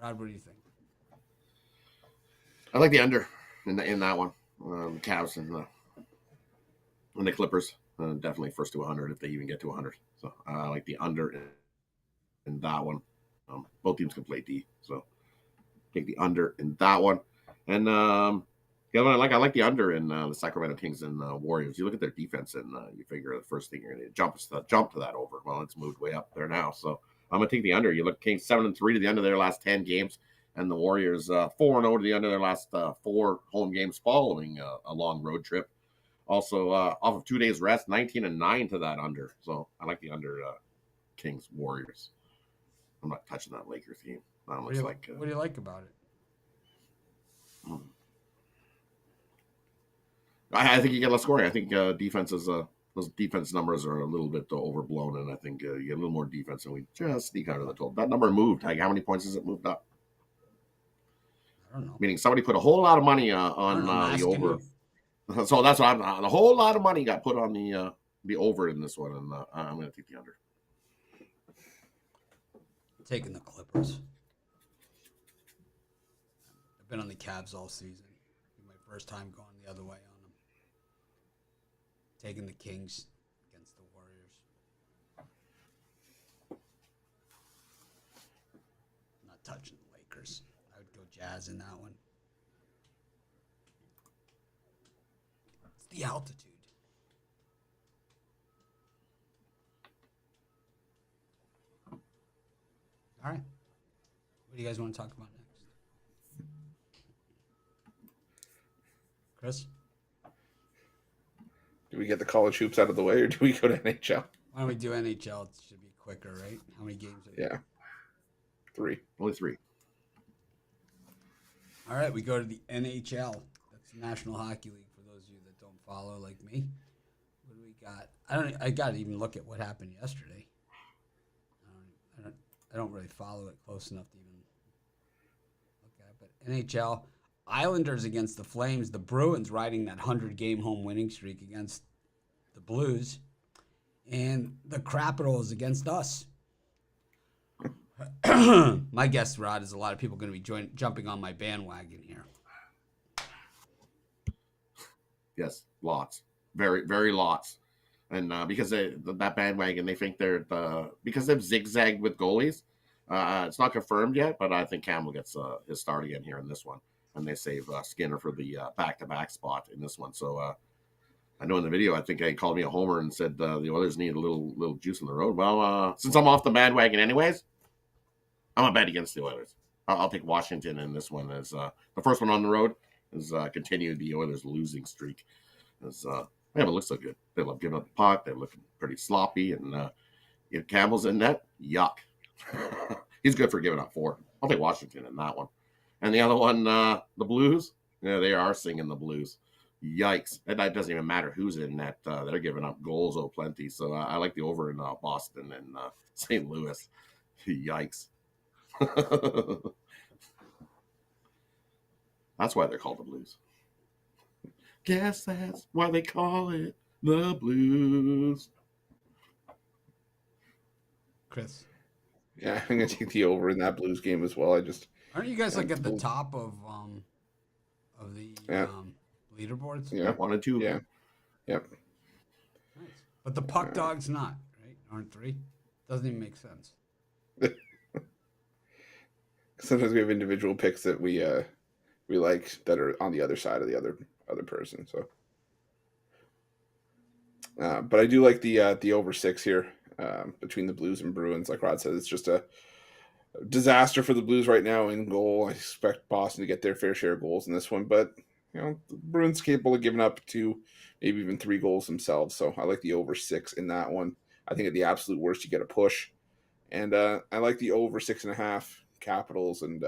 Rod, what do you think? I like the under in that one. The Cavs and the Clippers. Definitely first to 100 if they even get to 100. So I like the under in that one. Both teams can play D, so take the under in that one. And the other one I like the under in the Sacramento Kings and Warriors. You look at their defense and you figure the first thing you're going to jump to that over. Well, it's moved way up there now, so I'm going to take the under. You look Kings 7-3 to the end of their last 10 games, and the Warriors 4-0 to the end of their last 4 home games following a long road trip. Also, off of 2 days rest, 19-9 to that under. So I like the under Kings Warriors. I'm not touching that Lakers game. What do you like about it? I think you get less scoring. I think those defense numbers are a little bit overblown, and I think you get a little more defense, and we just sneak out of the total. That number moved. Like, how many points has it moved up? I don't know. Meaning somebody put a whole lot of money on the over. So that's what a whole lot of money got put on the over in this one, and I'm going to take the under. Taking the Clippers. I've been on the Cavs all season. My first time going the other way on them. Taking the Kings against the Warriors. I'm not touching the Lakers. I would go Jazz in that one. It's the altitude. All right. What do you guys want to talk about next? Chris? Do we get the college hoops out of the way, or do we go to NHL? Why don't we do NHL? It should be quicker, right? How many games are there? Yeah. 3. Only 3. All right, we go to the NHL. That's the National Hockey League for those of you that don't follow like me. What do we got? I got to even look at what happened yesterday. I don't really follow it close enough to even look at it. But NHL, Islanders against the Flames. The Bruins riding that 100-game home winning streak against the Blues. And the Capitals against us. My guess, Rod, is a lot of people going to be jumping on my bandwagon here. Yes, lots. Very, very lots. And because that bandwagon, they think because they've zigzagged with goalies. It's not confirmed yet, but I think Campbell gets his start again here in this one. And they save Skinner for the back-to-back spot in this one. So I know in the video, I think he called me a homer and said the Oilers need a little juice on the road. Well, since I'm off the bandwagon anyways, I'm going to bet against the Oilers. I'll take Washington in this one as the first one on the road is continue the Oilers' losing streak. As they haven't looked so good. They love giving up the puck. They're looking pretty sloppy. And if Campbell's in net, yuck. He's good for giving up 4. I'll take Washington in that one. And the other one, the Blues. Yeah, they are singing the blues. Yikes. And that doesn't even matter who's in net. They're giving up goals, plenty. So I like the over in Boston and St. Louis. Yikes. That's why they're called the Blues. Guess that's why they call it the Blues. Chris, Yeah, I'm gonna take the over in that Blues game as well. aren't you guys like at the top of the Yeah. leaderboards? Yeah, 1 and 2. yeah, yep. Nice. But the puck dogs not, right? Aren't 3? Doesn't even make sense. Sometimes we have individual picks that we like that are on the other side of the other person. So, but I do like the over 6 here between the Blues and Bruins. Like Rod said, it's just a disaster for the Blues right now in goal. I expect Boston to get their fair share of goals in this one, but the Bruins capable of giving up 2, maybe even 3 goals themselves. So I like the over 6 in that one. I think at the absolute worst you get a push, and I like the over 6.5 Capitals and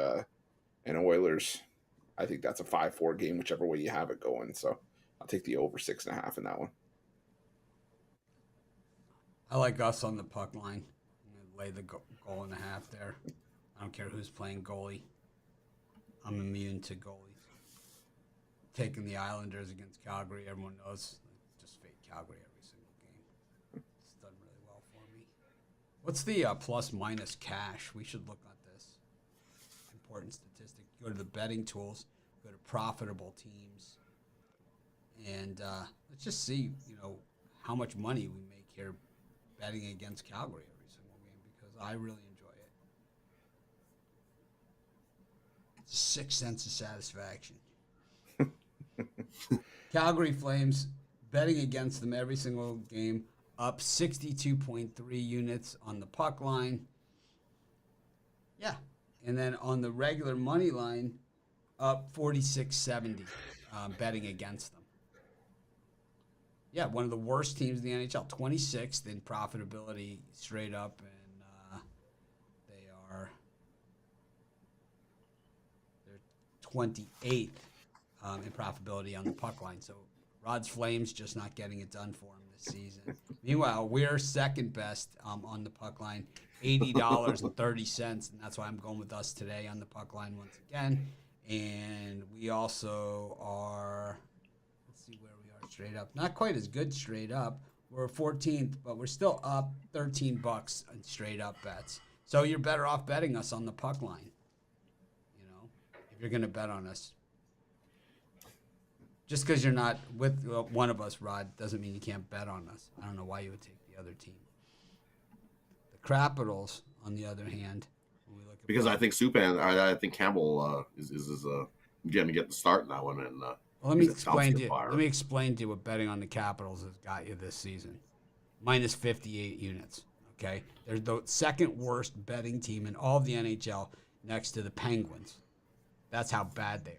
Oilers. I think that's a 5-4 game, whichever way you have it going. So I'll take the over 6.5 in that one. I like us on the puck line. I'm gonna lay the goal and a half there. I don't care who's playing goalie. I'm immune to goalies. Taking the Islanders against Calgary, everyone knows. Just fade Calgary every single game. It's done really well for me. What's the plus minus cash? We should look at this. Important statistic. Go to the betting tools. Go to profitable teams. And let's just see, how much money we make here betting against Calgary every single game, because I really enjoy it. It's 6 cents of satisfaction. Calgary Flames, betting against them every single game, up 62.3 units on the puck line. Yeah. And then on the regular money line, up 46.70 betting against them. Yeah, one of the worst teams in the NHL, 26th in profitability straight up, and they're 28th in profitability on the puck line. So Rod's Flames just not getting it done for him this season. Meanwhile, we're second best on the puck line, $80.30, and that's why I'm going with us today on the puck line once again. And we also are, let's see where we are straight up. Not quite as good straight up. We're 14th, but we're still up $13 on straight up bets. So you're better off betting us on the puck line. If you're going to bet on us. Just because you're not with one of us, Rod, doesn't mean you can't bet on us. I don't know why you would take the other team. The Capitals, on the other hand, when we look at because I think I think Campbell is going to get the start in that one. And let me explain to you what betting on the Capitals has got you this season. Minus 58 units. Okay, they're the second worst betting team in all of the NHL, next to the Penguins. That's how bad they are.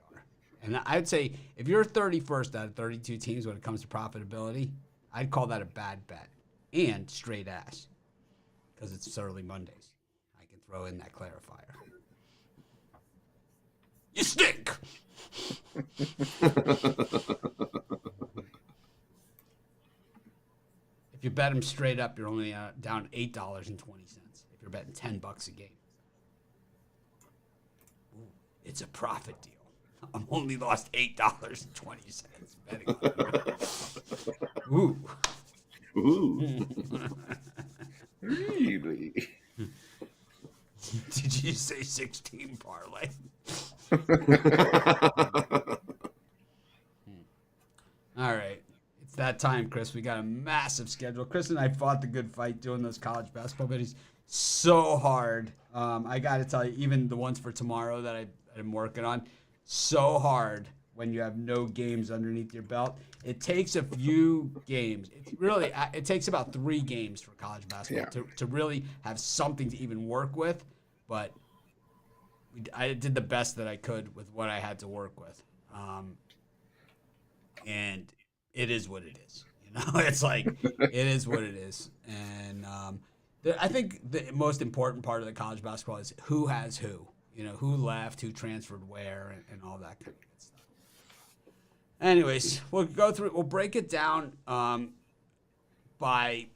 And I'd say if you're 31st out of 32 teams when it comes to profitability, I'd call that a bad bet. And straight ass. Because it's early Mondays. I can throw in that clarifier. You stink! If you bet them straight up, you're only down $8.20. If you're betting $10 a game. Ooh, it's a profit deal. I'm only lost $8.20 betting on it. Ooh. Ooh. Really? Did you say 16 parlay? All right. It's that time, Chris. We got a massive schedule. Chris and I fought the good fight doing those college basketball videos so hard. I got to tell you, even the ones for tomorrow that I'm working on, so hard when you have no games underneath your belt. It takes a few games. It takes about 3 games for college basketball to really have something to even work with. But I did the best that I could with what I had to work with. And it is what it is. It's like, it is what it is. And I think the most important part of the college basketball is who has who. Who left, who transferred where, and all that kind of good stuff. Anyways, we'll go through. We'll break it down by.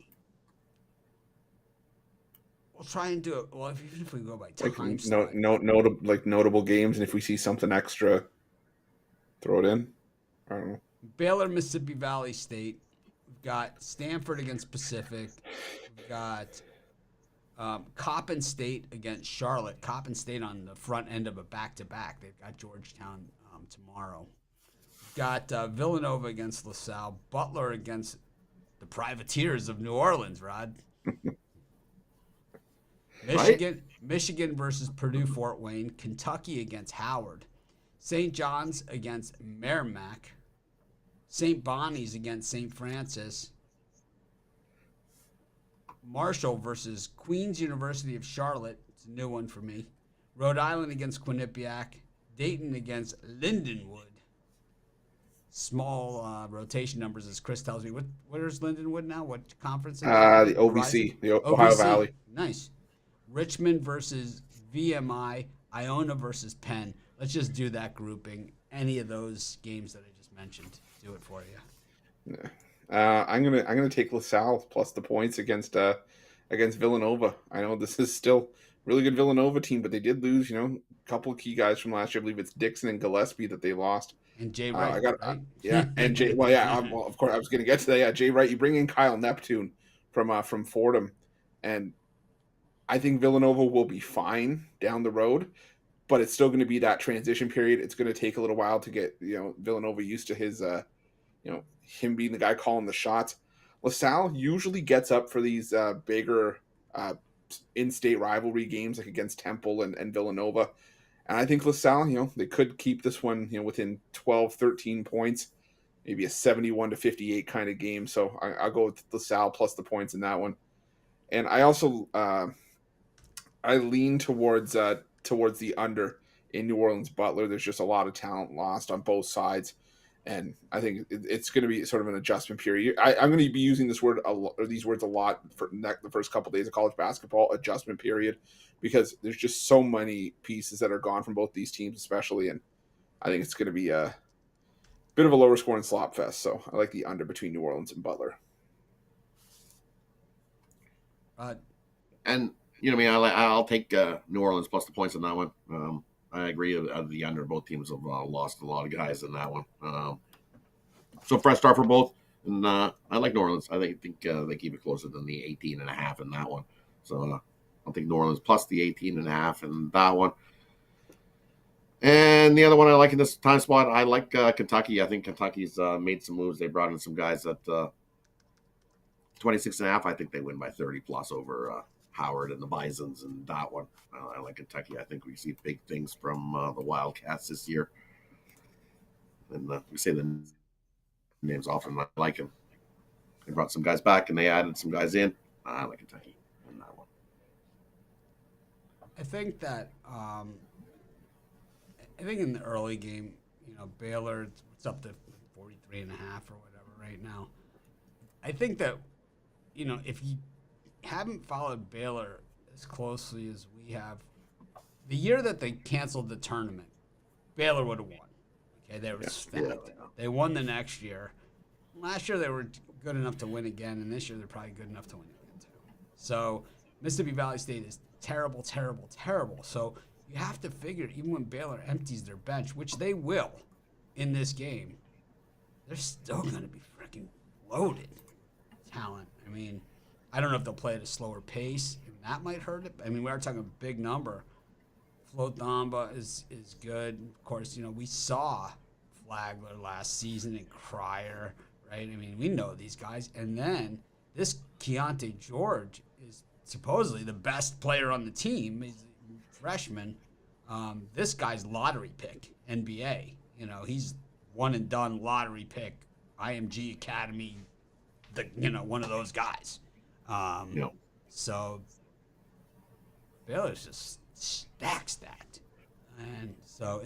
We'll try and do it. Well, even if we go by time slot. Notable games, and if we see something extra, throw it in. I don't know. Baylor, Mississippi Valley State. We've got Stanford against Pacific. We've got Coppin State against Charlotte. Coppin State on the front end of a back-to-back. They've got Georgetown tomorrow. We've got Villanova against LaSalle. Butler against the Privateers of New Orleans, Rod. Michigan versus Purdue Fort Wayne. Kentucky against Howard. St. John's against Merrimack. St. Bonnie's against St. Francis. Marshall versus Queen's University of Charlotte. It's a new one for me. Rhode Island against Quinnipiac. Dayton against Lindenwood. Small rotation numbers, as Chris tells me. Where's Lindenwood now? What conference? The OVC, the Ohio Valley. Nice. Richmond versus VMI. Iona versus Penn. Let's just do that grouping. Any of those games that I just mentioned, do it for you. I'm gonna take LaSalle plus the points against Villanova. I know this is still a really good Villanova team, but they did lose, a couple of key guys from last year. I believe it's Dixon and Gillespie that they lost. And Jay Wright, right? Yeah, and Jay. Well, yeah. Of course, I was going to get to that. Yeah, Jay Wright. You bring in Kyle Neptune from Fordham, and I think Villanova will be fine down the road, but it's still going to be that transition period. It's going to take a little while to get Villanova used to his him being the guy calling the shots. LaSalle usually gets up for these bigger in-state rivalry games, like against Temple and Villanova. And I think LaSalle, they could keep this one, within 12, 13 points, maybe a 71-58 kind of game. So I'll go with LaSalle plus the points in that one. And I also I lean towards the under in New Orleans Butler. There's just a lot of talent lost on both sides. And I think it's going to be sort of an adjustment period. I'm going to be using these words a lot for the first couple of days of college basketball, adjustment period, because there's just so many pieces that are gone from both these teams, especially. And I think it's going to be a bit of a lower scoring slop fest. So I like the under between New Orleans and Butler. And I'll take New Orleans plus the points in that one. I agree. The under, both teams have lost a lot of guys in that one. So fresh start for both, and I like New Orleans. I think they keep it closer than the 18.5 in that one. So I'll take New Orleans plus the 18.5 in that one. And the other one I like in this time spot, I like Kentucky. I think Kentucky's made some moves. They brought in some guys at 26.5. I think they win by 30 plus over Howard and the Bisons and that one. I like Kentucky. I think we see big things from the Wildcats this year. And we say the names often. I like them. They brought some guys back and they added some guys in. I like Kentucky in that one. I think that in the early game, Baylor, it's up to 43.5 or whatever right now. I think that, if you haven't followed Baylor as closely as we have, the year that they canceled the tournament, Baylor would have won. Okay, they were stacked. They won the next year. Last year they were good enough to win again, and this year they're probably good enough to win again too. So Mississippi Valley State is terrible, terrible, terrible. So you have to figure, even when Baylor empties their bench, which they will in this game, they're still going to be freaking loaded talent. I mean, I don't know if they'll play at a slower pace, and that might hurt it. I mean, we are talking a big number. Flo Thamba is good. Of course, we saw Flagler last season and Cryer, right? I mean, we know these guys. And then this Keontae George is supposedly the best player on the team. He's a freshman. This guy's lottery pick, NBA. He's one and done lottery pick, IMG Academy, one of those guys. So Baylor's just stacked. And so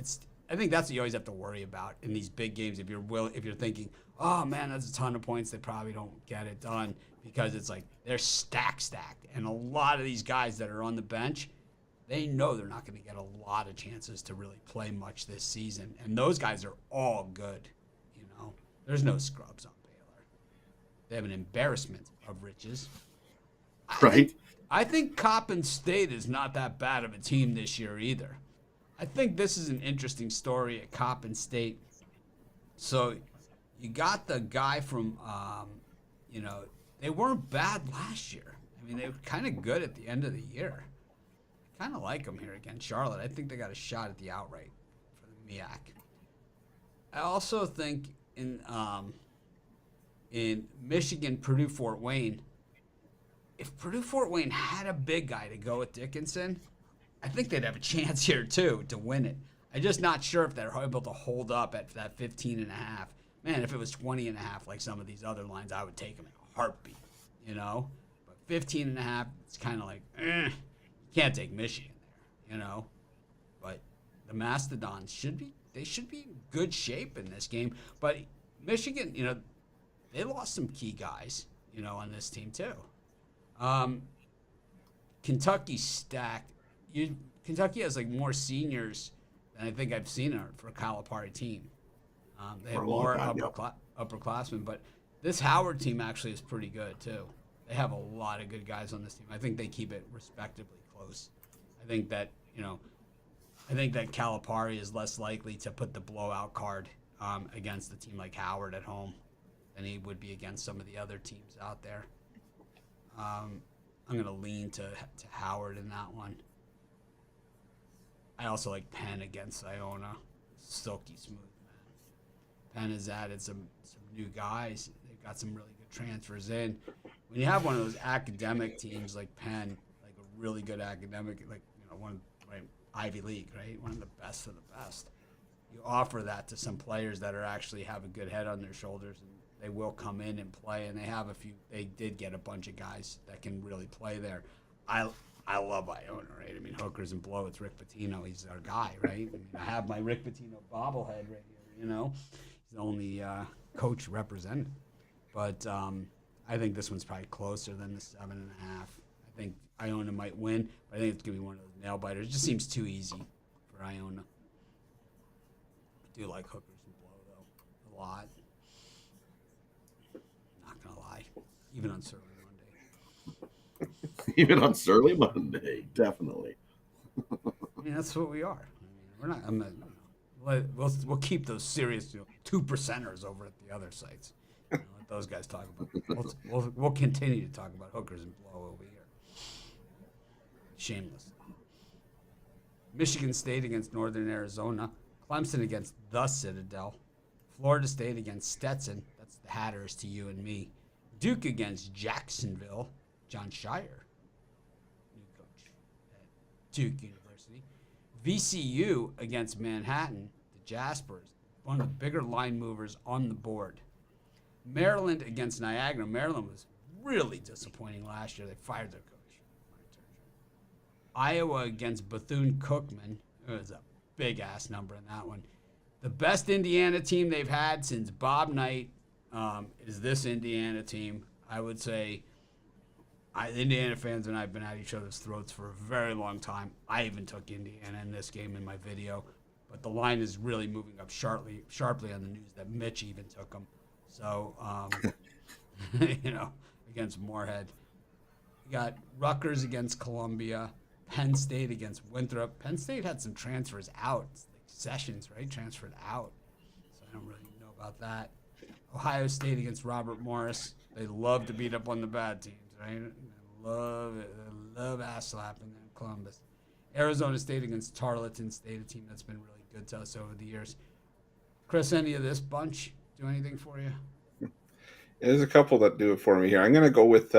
I think that's what you always have to worry about in these big games. If you're thinking, oh man, that's a ton of points, they probably don't get it done, because it's like they're stacked. And a lot of these guys that are on the bench, they know they're not going to get a lot of chances to really play much this season. And those guys are all good, There's no scrubs on Baylor. They have an embarrassment of riches. Right? I think Coppin State is not that bad of a team this year either. I think this is an interesting story at Coppin State. So you got the guy from, they weren't bad last year. I mean, they were kind of good at the end of the year. I kind of like them here against Charlotte. I think they got a shot at the outright for the MEAC. I also think in Michigan, Purdue, Fort Wayne, if Purdue Fort Wayne had a big guy to go with Dickinson, I think they'd have a chance here too to win it. I'm just not sure if they're able to hold up at that 15.5. Man, if it was 20.5 like some of these other lines, I would take them in a heartbeat, But 15.5, it's kind of like, you can't take Michigan there, But the Mastodons should be in good shape in this game. But Michigan, they lost some key guys, on this team too. Kentucky's stacked. Kentucky has like more seniors than I think I've seen for a Calipari team. They have more upperclassmen, but this Howard team actually is pretty good too. They have a lot of good guys on this team. I think they keep it respectably close. I think that Calipari is less likely to put the blowout card against a team like Howard at home than he would be against some of the other teams out there. I'm going to lean to Howard in that one. I also like Penn against Iona. Silky smooth, man. Penn has added some new guys. They've got some really good transfers in. When you have one of those academic teams like Penn, like a really good academic, like Ivy League, right? One of the best of the best. You offer that to some players that actually have a good head on their shoulders, and they will come in and play. And they did get a bunch of guys that can really play there. I love Iona, right? I mean, hookers and blow. It's Rick Pitino. He's our guy, right? I mean, I have my Rick Pitino bobblehead right here. He's the only coach represented. But I think this one's probably closer than the 7.5. I think Iona might win, but I think it's going to be one of those nail biters. It just seems too easy for Iona. I do like hookers and blow, though, a lot. Not going to lie. Even on Surly Monday. Even on Surly Monday, definitely. I mean, that's what we are. I mean, we're not. We'll keep those serious 2%ers over at the other sites. Let those guys talk about. We'll continue to talk about hookers and blow over here. Shameless. Michigan State against Northern Arizona. Clemson against the Citadel. Florida State against Stetson. That's the Hatters to you and me. Duke against Jacksonville. John Shire, new coach at Duke University. VCU against Manhattan, the Jaspers, one of the bigger line movers on the board. Maryland against Niagara. Maryland was really disappointing last year. They fired their coach. Iowa against Bethune-Cookman. It was a big-ass number in that one. The best Indiana team they've had since Bob Knight is this Indiana team. I would say Indiana fans and I have been at each other's throats for a very long time. I even took Indiana in this game in my video. But the line is really moving up sharply on the news that Mitch even took them. So, against Moorhead. You got Rutgers against Columbia. Penn State against Winthrop. Penn State had some transfers out. Like Sessions, right? Transferred out. So I don't really know about that. Ohio State against Robert Morris. They love to beat up on the bad teams, right? They love it. They love ass slapping in Columbus. Arizona State against Tarleton State, a team that's been really good to us over the years. Chris, any of this bunch do anything for you? There's a couple that do it for me here. I'm going to go with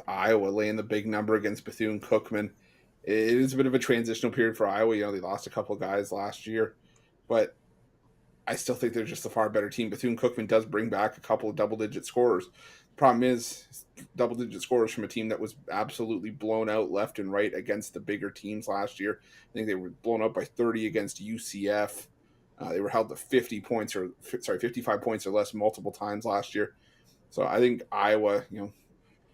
Iowa laying the big number against Bethune-Cookman. It is a bit of a transitional period for Iowa. They lost a couple of guys last year, but I still think they're just a far better team. Bethune-Cookman does bring back a couple of double-digit scorers. The problem is double-digit scorers from a team that was absolutely blown out left and right against the bigger teams last year. I think they were blown out by 30 against UCF. They were held to 55 points or less multiple times last year. So I think Iowa,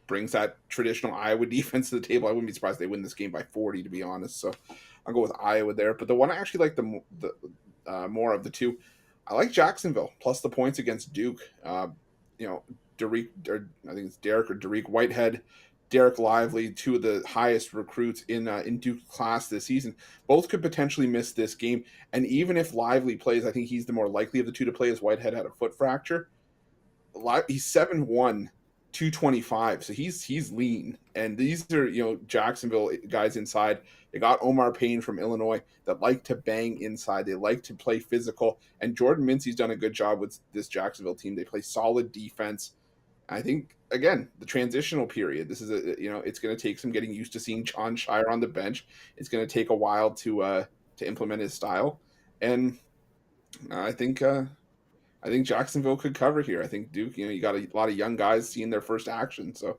brings that traditional Iowa defense to the table. I wouldn't be surprised if they win this game by 40, to be honest. So I'll go with Iowa there. But the one I actually like the more of the two, I like Jacksonville plus the points against Duke. Derek, or I think it's Derek or Derek Whitehead, Derek Lively, two of the highest recruits in Duke class this season. Both could potentially miss this game, and even if Lively plays, I think he's the more likely of the two to play, as Whitehead had a foot fracture. He's 7'1", 225, so he's lean. And these are Jacksonville guys inside. They got Omar Payne from Illinois that like to bang inside. They like to play physical, and Jordan Mincy's done a good job with this Jacksonville team. They play solid defense. I think again the transitional period. This is it's going to take some getting used to seeing John Shire on the bench. It's going to take a while to implement his style, and I think Jacksonville could cover here. I think Duke, you got a lot of young guys seeing their first action. So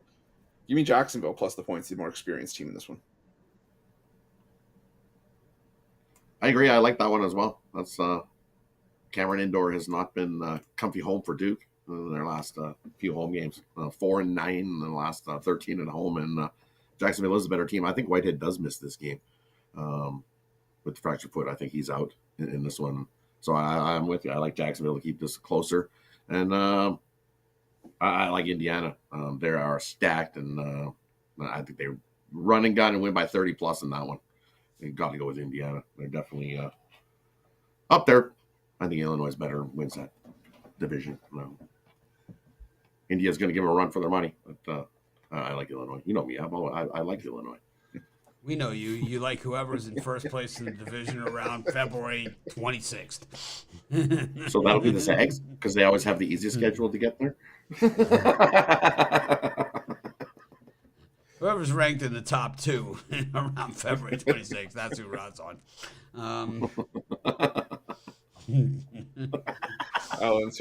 give me Jacksonville plus the points, the more experienced team in this one. I agree. I like that one as well. That's Cameron Indoor has not been a comfy home for Duke in their last few home games. 4-9 in the last 13 at home, and Jacksonville is a better team. I think Whitehead does miss this game with the fractured foot. I think he's out in this one. So I'm with you. I like Jacksonville to keep this closer, and I like Indiana. They are stacked, and I think they run and gun and win by 30 plus in that one. You got to go with Indiana. They're definitely up there. I think Illinois is better, wins that division. India's going to give them a run for their money, but I like Illinois. You know me. I like Illinois. We know you. You like whoever's in first place in the division around February 26th. So that'll be the Zags, because they always have the easiest schedule to get there. Whoever's ranked in the top 2 around February 26th, that's who Rod's on. Oh, I'm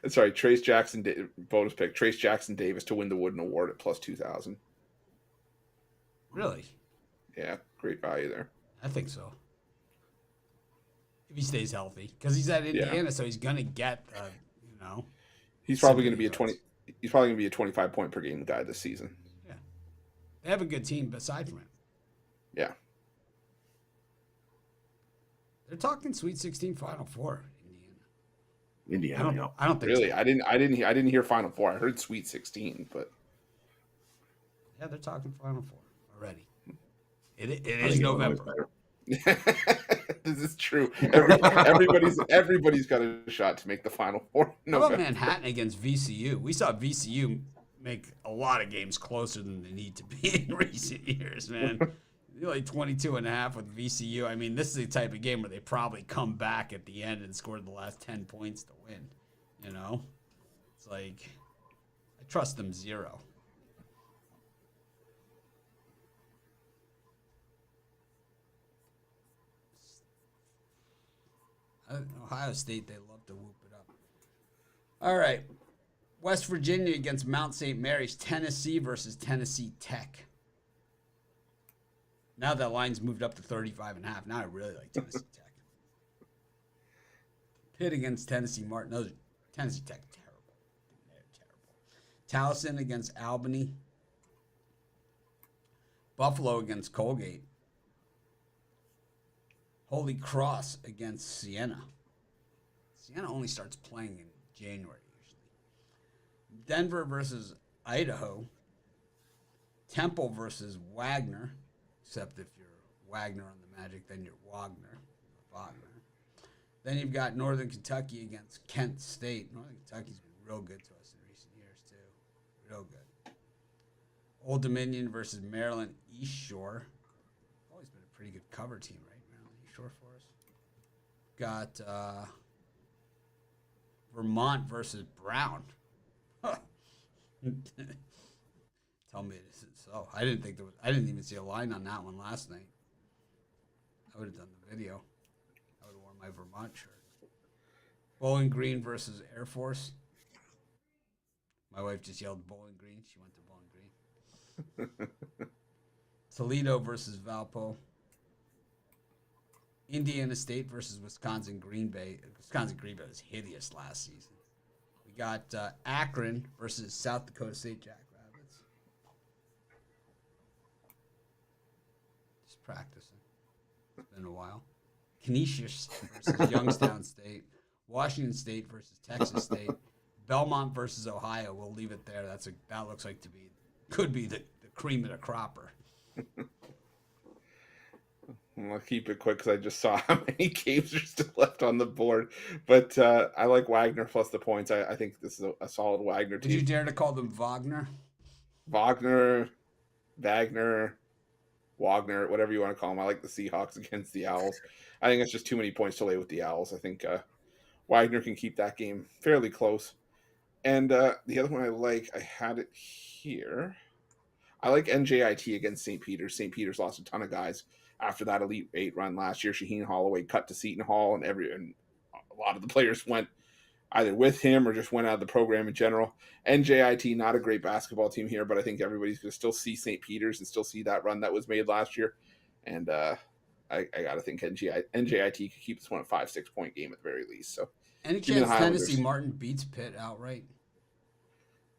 sorry. Trace Jackson, bonus pick. Trace Jackson Davis to win the Wooden Award at plus 2,000. Really? Yeah, great value there. I think so. If he stays healthy, because he's at Indiana, so he's gonna get, He's probably going to be He's probably going to be a 25 point per game guy this season. Yeah, they have a good team beside from him. Yeah, they're talking Sweet 16 Final Four. Indiana. I don't think really. So. I didn't hear Final Four. I heard Sweet 16, but yeah, they're talking Final Four already. It is November. This is true. Everybody's got a shot to make the Final Four. How about Manhattan against VCU? We saw VCU make a lot of games closer than they need to be in recent years, man. They're like 22.5 with VCU. I mean, this is the type of game where they probably come back at the end and score the last 10 points to win. It's like I trust them 0. Ohio State, they love to whoop it up. All right. West Virginia against Mount St. Mary's. Tennessee versus Tennessee Tech. Now that line's moved up to 35.5. Now I really like Tennessee Tech. Pitt against Tennessee Martin. Those Tennessee Tech terrible. They're terrible. Towson against Albany. Buffalo against Colgate. Holy Cross against Siena. Siena only starts playing in January usually. Denver versus Idaho. Temple versus Wagner. Except if you're Wagner on the Magic, then you're Wagner. Then you've got Northern Kentucky against Kent State. Northern Kentucky's been real good to us in recent years, too. Real good. Old Dominion versus Maryland East Shore. Always been a pretty good cover team, right? Maryland East Shore for us. Got Vermont versus Brown. Tell me this is so. I didn't even see a line on that one last night. I would have done the video. I would have worn my Vermont shirt. Bowling Green versus Air Force. My wife just yelled Bowling Green. She went to Bowling Green. Toledo versus Valpo. Indiana State versus Wisconsin Green Bay. Wisconsin Green Bay was hideous last season. We got Akron versus South Dakota State Jackrabbits. Just practicing. It's been a while. Canisius versus Youngstown State. Washington State versus Texas State. Belmont versus Ohio. We'll leave it there. That looks like could be the cream of the cropper. I'll keep it quick because I just saw how many games are still left on the board. But I like Wagner plus the points. I think this is a solid Wagner team. Would you dare to call them Wagner? Wagner, whatever you want to call them. I like the Seahawks against the Owls. I think it's just too many points to lay with the Owls. I think Wagner can keep that game fairly close. And the other one I had it here. I like NJIT against St. Peter's. St. Peter's lost a ton of guys after that Elite Eight run last year. Shaheen Holloway cut to Seton Hall, and a lot of the players went either with him or just went out of the program in general. NJIT, not a great basketball team here, but I think everybody's going to still see St. Peter's and still see that run that was made last year. And I got to think NJIT could keep this one a 5-6 point game at the very least. So, any chance Tennessee Martin beats Pitt outright?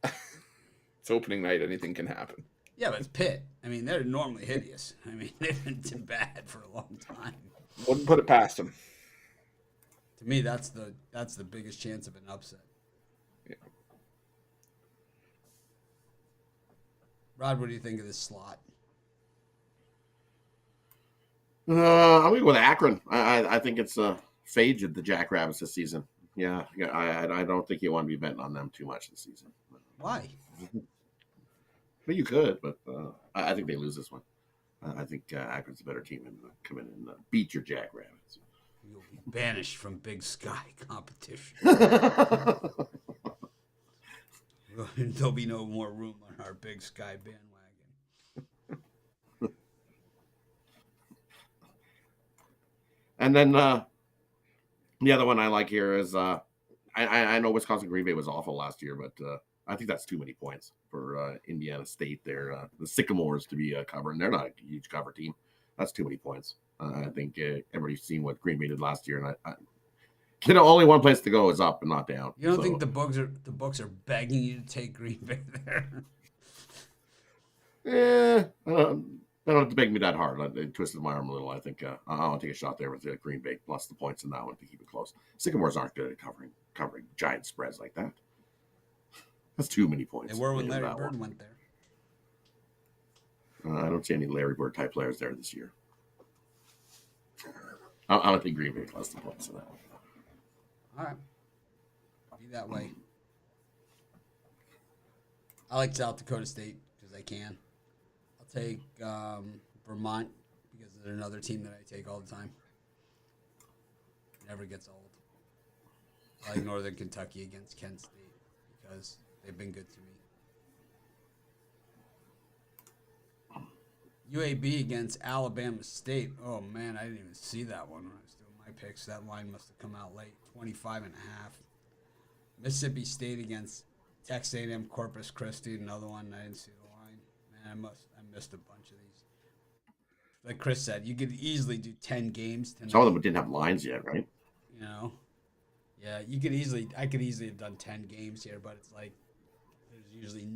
It's opening night. Anything can happen. Yeah, but it's Pitt. I mean, they're normally hideous. I mean, they've been bad for a long time. Wouldn't put it past them. To me, that's the biggest chance of an upset. Yeah. Rod, what do you think of this slot? I'm going to go with Akron. I think it's a fade of the Jackrabbits this season. Yeah, I don't think you want to be betting on them too much this season. Why? Well, you could, but I think they lose this one. I think Akron's a better team and come in and beat your Jackrabbits. You'll be banished from Big Sky competition. There'll be no more room on our Big Sky bandwagon. And then the other one I like here is I know Wisconsin Green Bay was awful last year, but I think that's too many points for Indiana State. They're the Sycamores to be covering. They're not a huge cover team. That's too many points. I think everybody's seen what Green Bay did last year, and only one place to go is up and not down. You don't think the books are begging you to take Green Bay there? They don't have to beg me that hard. They twisted my arm a little. I think I'll take a shot there with Green Bay plus the points in that one to keep it close. Sycamores aren't good at covering giant spreads like that. That's too many points. They were when Larry Bird went there. I don't see any Larry Bird type players there this year. I don't think Green Bay plus the points in that one. All right. Be that way. I like South Dakota State because I can. I'll take Vermont because they're another team that I take all the time. Never gets old. I like Northern Kentucky against Kent State because they've been good to me. UAB against Alabama State. Oh, man, I didn't even see that one when I was doing my picks. That line must have come out late, 25.5. Mississippi State against Texas A&M Corpus Christi, another one. I didn't see the line. Man, I missed a bunch of these. Like Chris said, you could easily do 10 games tonight. Some of them didn't have lines yet, right? You know? Yeah, I could easily have done 10 games here, but it's like there's usually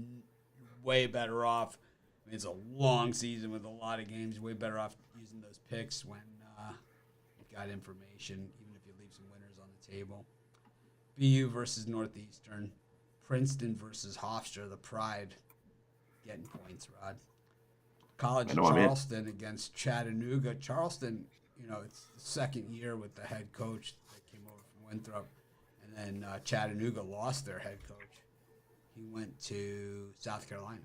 way better off. I mean, it's a long season with a lot of games. Way better off using those picks when you've got information, even if you leave some winners on the table. BU versus Northeastern. Princeton versus Hofstra, the Pride. Getting points, Rod. College of Charleston against Chattanooga. Charleston, it's the second year with the head coach that came over from Winthrop. And then Chattanooga lost their head coach. He went to South Carolina.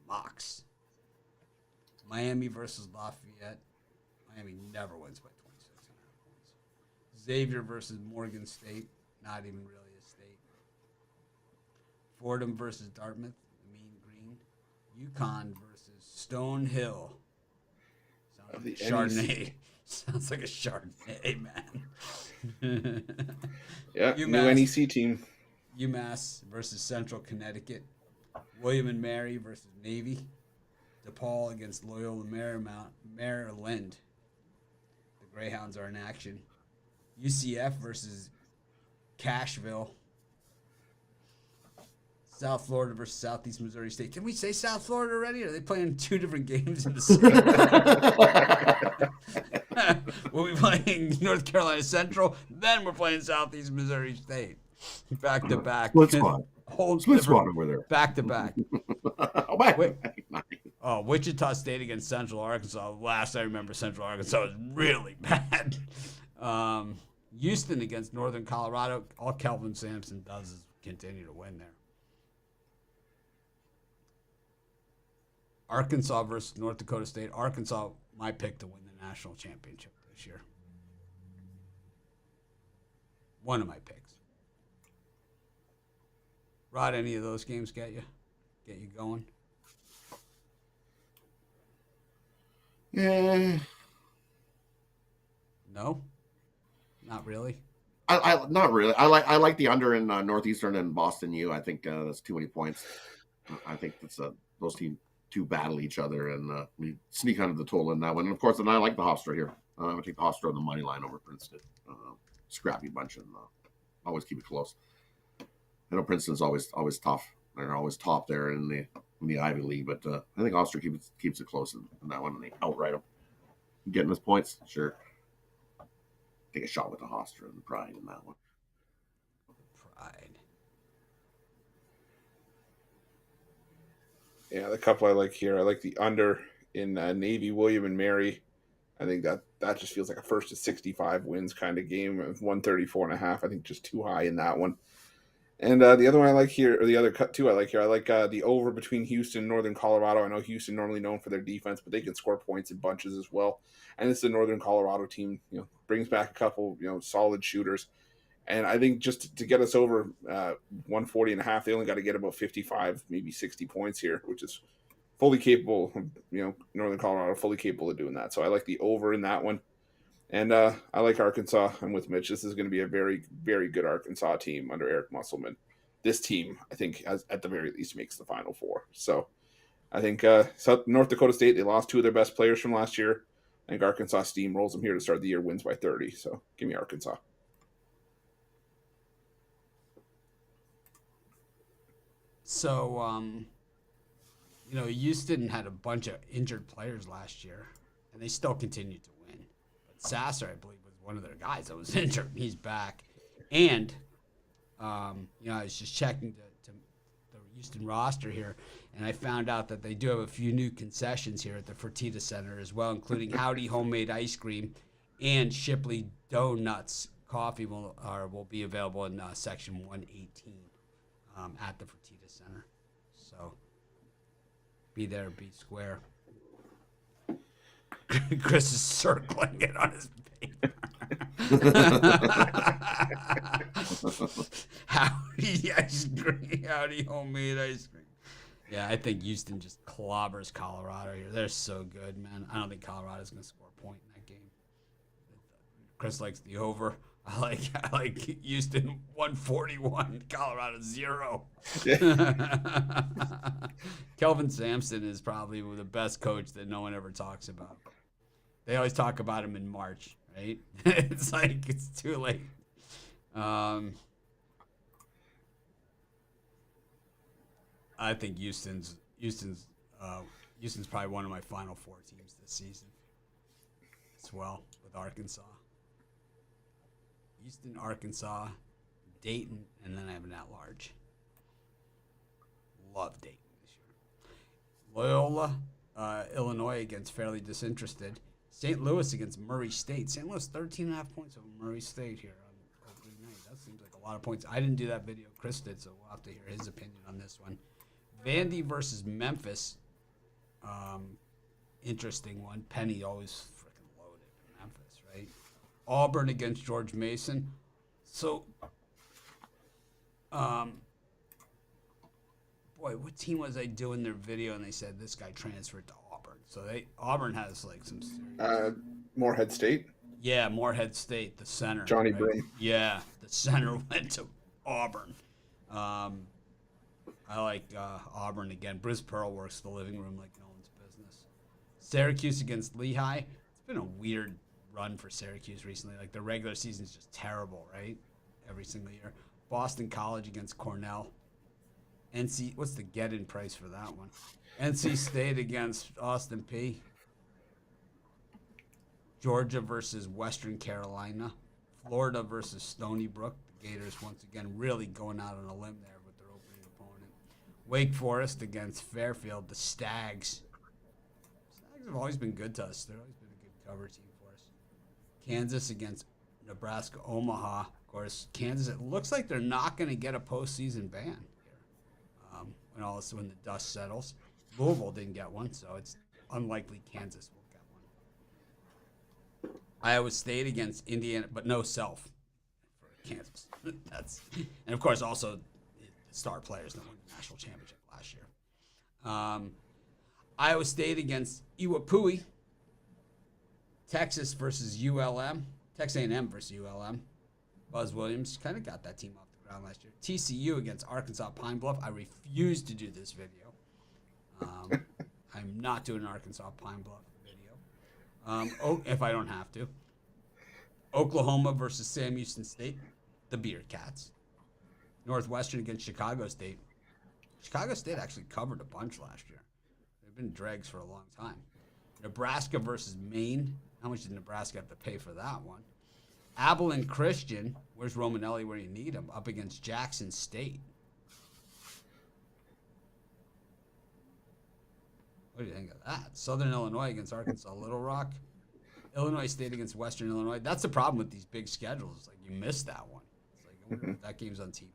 The Mocs. Miami versus Lafayette. Miami never wins by 26.5 points. Xavier versus Morgan State. Not even really a state. Fordham versus Dartmouth. The Mean Green. UConn versus Stone Hill. Sounds like Chardonnay. Sounds like a Chardonnay, man. Yeah, new NEC team. UMass versus Central Connecticut. William and Mary versus Navy. DePaul against Loyola Maryland. The Greyhounds are in action. UCF versus Cashville. South Florida versus Southeast Missouri State. Can we say South Florida already? Are they playing two different games in the same? We'll be playing North Carolina Central. Then we're playing Southeast Missouri State. Back to back. Split squad. Split squad over there. Back to back. Oh, back. Oh, Wichita State against Central Arkansas. Last I remember, Central Arkansas was really bad. Houston against Northern Colorado. All Kelvin Sampson does is continue to win there. Arkansas versus North Dakota State. Arkansas, my pick to win the national championship this year. One of my picks. Rod, any of those games get you going? Yeah. No, not really. I not really. I like the under in Northeastern and Boston U. I think that's too many points. I think that's those teams to battle each other, and we sneak under the total in that one. And of course, then I like the Hofstra here. I'm gonna take the Hofstra on the money line over Princeton. Scrappy bunch, and always keep it close. I know Princeton's always tough. They're always top there in the Ivy League, but I think Hofstra keeps it close in that one, and they outright them. Getting his points, sure. Take a shot with the Hofstra and the Pride in that one. Pride. Yeah, the couple I like here. I like the under in Navy, William, and Mary. I think that just feels like a first to 65 wins kind of game of 134.5. I think just too high in that one. And the other one I like here, or the other cut two I like here, I like the over between Houston and Northern Colorado. I know Houston normally known for their defense, but they can score points in bunches as well. And it's the Northern Colorado team, brings back a couple, solid shooters. And I think just to get us over 140.5, they only got to get about 55, maybe 60 points here, which is fully capable. Northern Colorado fully capable of doing that. So I like the over in that one. And I like Arkansas. I'm with Mitch. This is going to be a very, very good Arkansas team under Eric Musselman. This team, I think, at the very least makes the Final Four. So I think North Dakota State, they lost two of their best players from last year. I think Arkansas steamrolls them here to start the year, wins by 30. So give me Arkansas. So, Houston had a bunch of injured players last year, and they still continued to win. But Sasser, I believe, was one of their guys that was injured. He's back. And, I was just checking the Houston roster here, and I found out that they do have a few new concessions here at the Fertitta Center as well, including Howdy Homemade Ice Cream and Shipley Donuts Coffee will be available in Section 118 at the Fertitta Center. So be there, be square. Chris is circling it on his paper. Howdy ice cream, howdy homemade ice cream. Yeah, I think Houston just clobbers Colorado here. They're so good, man. I don't think Colorado's going to score a point in that game. Chris likes the over. I like Houston 141, Colorado 0. Kelvin Sampson is probably the best coach that no one ever talks about. They always talk about him in March, right? It's like it's too late. I think Houston's probably one of my Final Four teams this season as well, with Arkansas. Houston, Arkansas, Dayton, and then I have an at-large. Love Dayton this year. Loyola, Illinois against Fairly Disinterested. St. Louis against Murray State. St. Louis 13.5 points over Murray State here on opening night. That seems like a lot of points. I didn't do that video. Chris did, so we'll have to hear his opinion on this one. Vandy versus Memphis. Interesting one. Penny always freaking loaded in Memphis, right? Auburn against George Mason. So, what team was I doing their video and they said this guy transferred to Auburn? So Auburn has like some serious... Morehead State? Yeah, Morehead State, the center. Johnny right? Broom. Yeah, the center went to Auburn. I like Auburn again. Bruce Pearl works the living room like no one's business. Syracuse against Lehigh. It's been a weird run for Syracuse recently. Like the regular season is just terrible, right? Every single year. Boston College against Cornell. What's the get-in price for that one? NC State against Austin P. Georgia versus Western Carolina. Florida versus Stony Brook. The Gators, once again, really going out on a limb there with their opening opponent. Wake Forest against Fairfield. The Stags. Stags have always been good to us. They've always been a good cover team for us. Kansas against Nebraska Omaha. Of course, Kansas, it looks like they're not going to get a postseason ban here when the dust settles. Louisville didn't get one, so it's unlikely Kansas will get one. Iowa State against Indiana, but no self for Kansas. And of course also the star players that won the national championship last year. Iowa State against Iwapui. Texas versus ULM. Texas A&M versus ULM. Buzz Williams kind of got that team off the ground last year. TCU against Arkansas Pine Bluff. I refuse to do this video. I'm not doing an Arkansas Pine Bluff video. If I don't have to. Oklahoma versus Sam Houston State. The Beer Cats. Northwestern against Chicago State. Chicago State actually covered a bunch last year. They've been dregs for a long time. Nebraska versus Maine. How much did Nebraska have to pay for that one? Abilene Christian, where's Romanelli where you need him, up against Jackson State. What do you think of that? Southern Illinois against Arkansas Little Rock. Illinois State against Western Illinois. That's the problem with these big schedules. Like, you missed that one. It's like, I wonder if that game's on TV.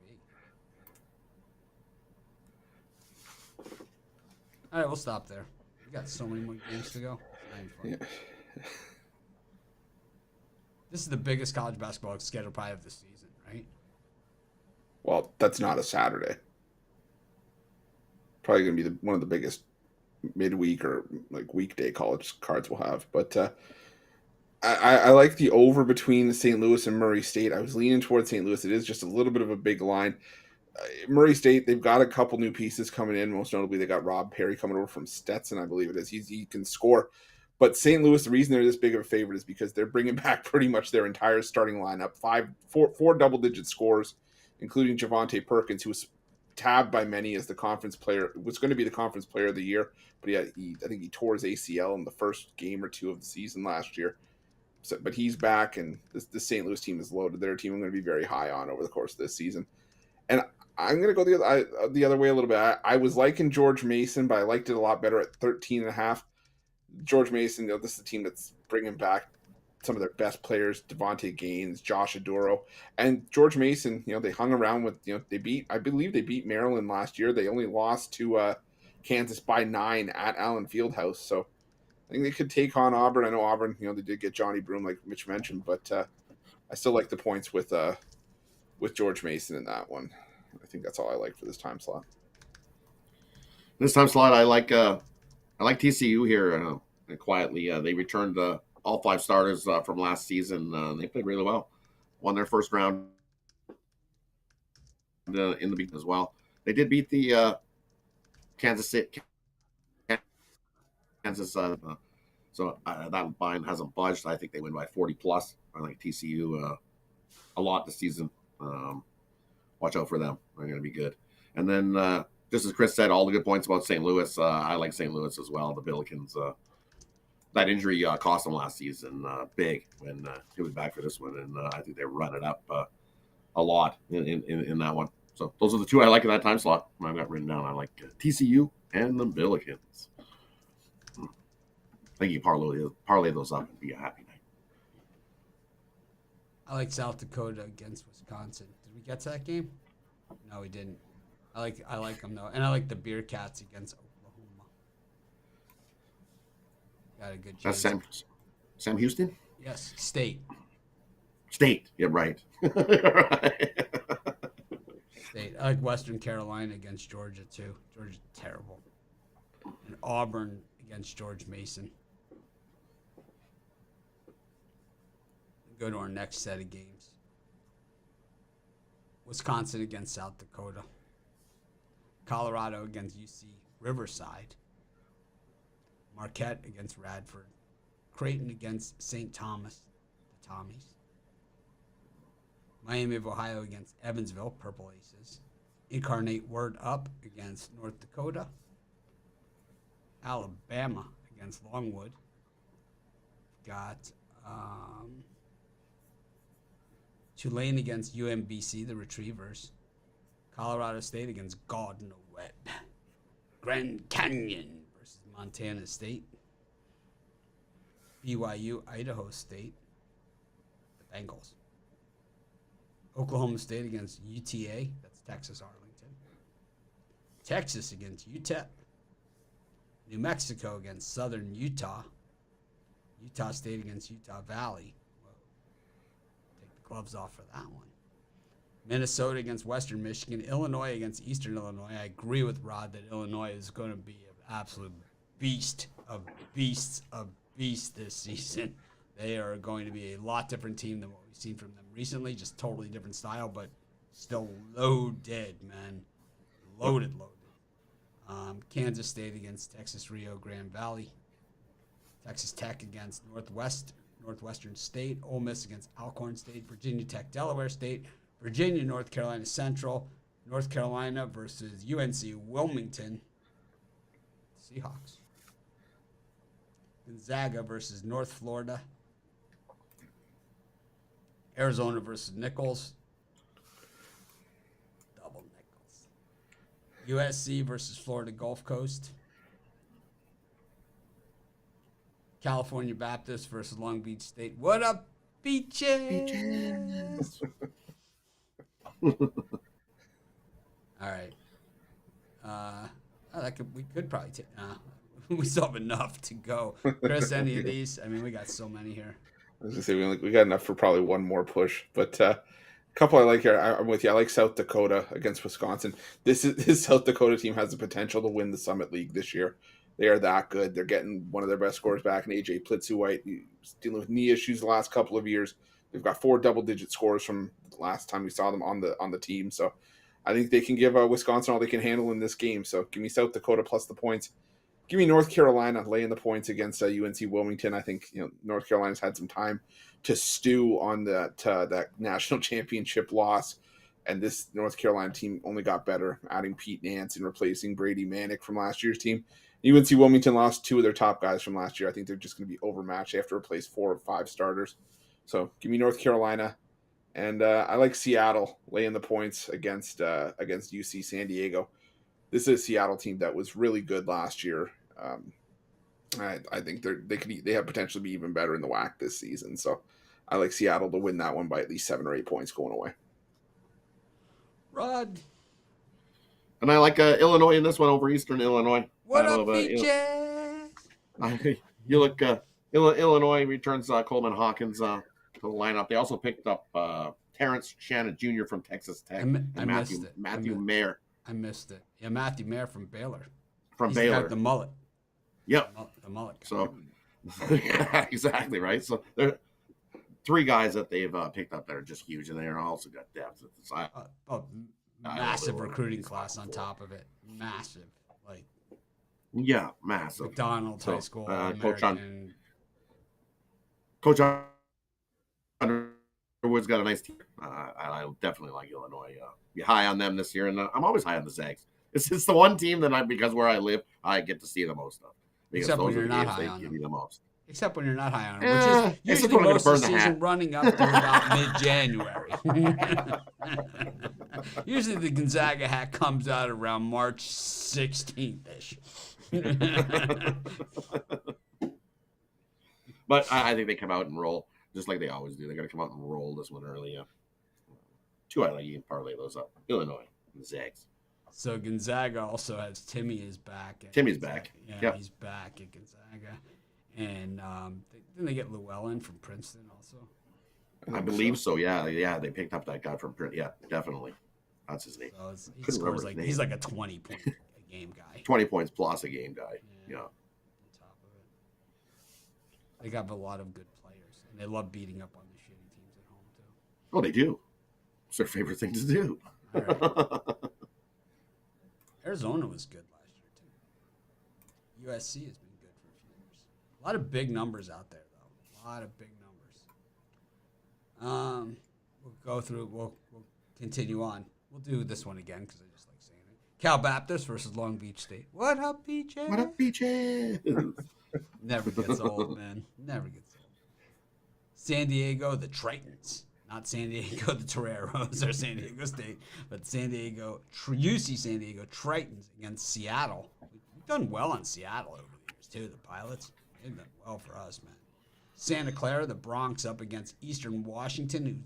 All right, we'll stop there. We got so many more games to go. Yeah. This is the biggest college basketball schedule probably of the season, right? Well, that's not a Saturday. Probably going to be one of the biggest midweek or like weekday college cards we'll have. But I like the over between St. Louis and Murray State. I was leaning towards St. Louis. It is just a little bit of a big line. Murray State, they've got a couple new pieces coming in. Most notably, they got Rob Perry coming over from Stetson, I believe it is. He can score. But St. Louis, the reason they're this big of a favorite is because they're bringing back pretty much their entire starting lineup. Four double-digit scores, including Javonte Perkins, who was tabbed by many as the conference player, was going to be the conference player of the year. But I think he tore his ACL in the first game or two of the season last year. So, but he's back, and the St. Louis team is loaded. They're a team I'm going to be very high on over the course of this season. And I'm going to go the other way a little bit. I was liking George Mason, but I liked it a lot better at 13.5. George Mason, this is a team that's bringing back some of their best players, Devontae Gaines, Josh Adoro, and George Mason. They hung around with, I believe they beat Maryland last year. They only lost to Kansas by 9 at Allen Fieldhouse. So I think they could take on Auburn. I know Auburn, they did get Johnny Broom, like Mitch mentioned, but I still like the points with George Mason in that one. I think that's all I like for this time slot. This time slot, I like TCU here. Quietly, they returned all 5 starters from last season. They played really well. Won their first round in the beat as well. They did beat the Kansas City. Kansas, so that line hasn't budged. I think they win by 40 plus. I like TCU a lot this season. Watch out for them. They're going to be good. And then, just as Chris said, all the good points about St. Louis. I like St. Louis as well. The Billikens, that injury cost them last season big when he was back for this one. And I think they run it up a lot in that one. So those are the 2 I like in that time slot. I've got written down. I like TCU and the Billikens. I think you parlay those up and be a happy night. I like South Dakota against Wisconsin. Did we get to that game? No, we didn't. I like them though, and I like the Beer Cats against Oklahoma. Got a good chance. That's Sam Houston? Yes, State. Yeah, right. State. I like Western Carolina against Georgia too. Georgia's terrible. And Auburn against George Mason. Go to our next set of games. Wisconsin against South Dakota. Colorado against UC Riverside. Marquette against Radford. Creighton against St. Thomas, the Tommies. Miami of Ohio against Evansville, Purple Aces. Incarnate Word Up against North Dakota. Alabama against Longwood. Got Tulane against UMBC, the Retrievers. Colorado State against Gardner-Webb. Grand Canyon versus Montana State. BYU, Idaho State. The Bengals. Oklahoma State against UTA. That's Texas Arlington. Texas against UTEP. New Mexico against Southern Utah. Utah State against Utah Valley. Whoa. Take the gloves off for that one. Minnesota against Western Michigan. Illinois against Eastern Illinois. I agree with Rod that Illinois is going to be an absolute beast of beasts of beasts this season. They are going to be a lot different team than what we've seen from them recently. Just totally different style, but still loaded, man. Loaded. Kansas State against Texas Rio Grande Valley. Texas Tech against Northwestern State. Ole Miss against Alcorn State. Virginia Tech, Delaware State. Virginia, North Carolina Central. North Carolina versus UNC Wilmington. Seahawks. Gonzaga versus North Florida. Arizona versus Nichols. Double Nichols. USC versus Florida Gulf Coast. California Baptist versus Long Beach State. What up, Beaches? All right. We could probably take. We still have enough to go. Chris, any of these? I mean, we got so many here. I was gonna say we got enough for probably one more push, but a couple I like here. I'm with you. I like South Dakota against Wisconsin. This South Dakota team has the potential to win the Summit League this year. They are that good. They're getting one of their best scorers back in AJ Plitzu-White. He's dealing with knee issues the last couple of years. They've got 4 double-digit scores from the last time we saw them on the team. So I think they can give Wisconsin all they can handle in this game. So give me South Dakota plus the points. Give me North Carolina laying the points against UNC Wilmington. I think North Carolina's had some time to stew on that national championship loss, and this North Carolina team only got better, adding Pete Nance and replacing Brady Manick from last year's team. UNC Wilmington lost 2 of their top guys from last year. I think they're just going to be overmatched. They have to replace 4 or 5 starters. So give me North Carolina, and I like Seattle laying the points against UC San Diego. This is a Seattle team that was really good last year. I think they have potential to be even better in the WAC this season. So I like Seattle to win that one by at least 7 or 8 points going away. Rod. And I like Illinois in this one over Eastern Illinois. What up, Beaches? You look Illinois returns Coleman Hawkins to the lineup. They also picked up Terrence Shannon Jr. from Texas Tech. Matthew Mayer. I missed it. Yeah, Matthew Mayer from Baylor. He's Baylor. Got the mullet. Yep. The mullet. So, yeah, exactly, right? So there are 3 guys that they've picked up that are just huge, and they're also got depth at the side. Massive recruiting class on top of it. Massive. Yeah, massive. McDonald's High School. Coach Underwood's got a nice team. I definitely like Illinois. Be high on them this year, and I'm always high on the Zags. It's the one team that because where I live, I get to see the most of. Because Except those when are you're the not games high they on give them. you the most. Except when you're not high on them, which is usually when I'm most of the gonna burn the season hat. running up to about mid-January. Usually the Gonzaga hat comes out around March 16th-ish. But I think they come out and roll just like they always do. They're going to come out and roll this one early. 2 I like. You can parlay those up. Illinois and the Zags. So Gonzaga also has Timmy is back. Timmy's back. Yeah, yep. He's back at Gonzaga. And didn't they get Llewellyn from Princeton also? I believe so. Yeah. They picked up that guy from Princeton. Yeah, definitely. That's his name. So he's like a 20-point a game guy. 20 points plus a game guy. Yeah. On top of it. They got a lot of good players, and they love beating up on the shitty teams at home too. Oh, they do. It's their favorite thing to do. All right. Arizona was good last year too. USC has been good for a few years. A lot of big numbers out there, though. A lot of big numbers. We'll go through. We'll continue on. We'll do this one again because I just like saying it. Cal Baptist versus Long Beach State. What up, Beaches? What up, Beaches? Never gets old, man. Never gets San Diego, the Tritons. Not San Diego, the Toreros or San Diego State, but San Diego, UC San Diego Tritons against Seattle. We've done well on Seattle over the years, too, the Pilots. They've done well for us, man. Santa Clara, the Bronx, up against Eastern Washington, who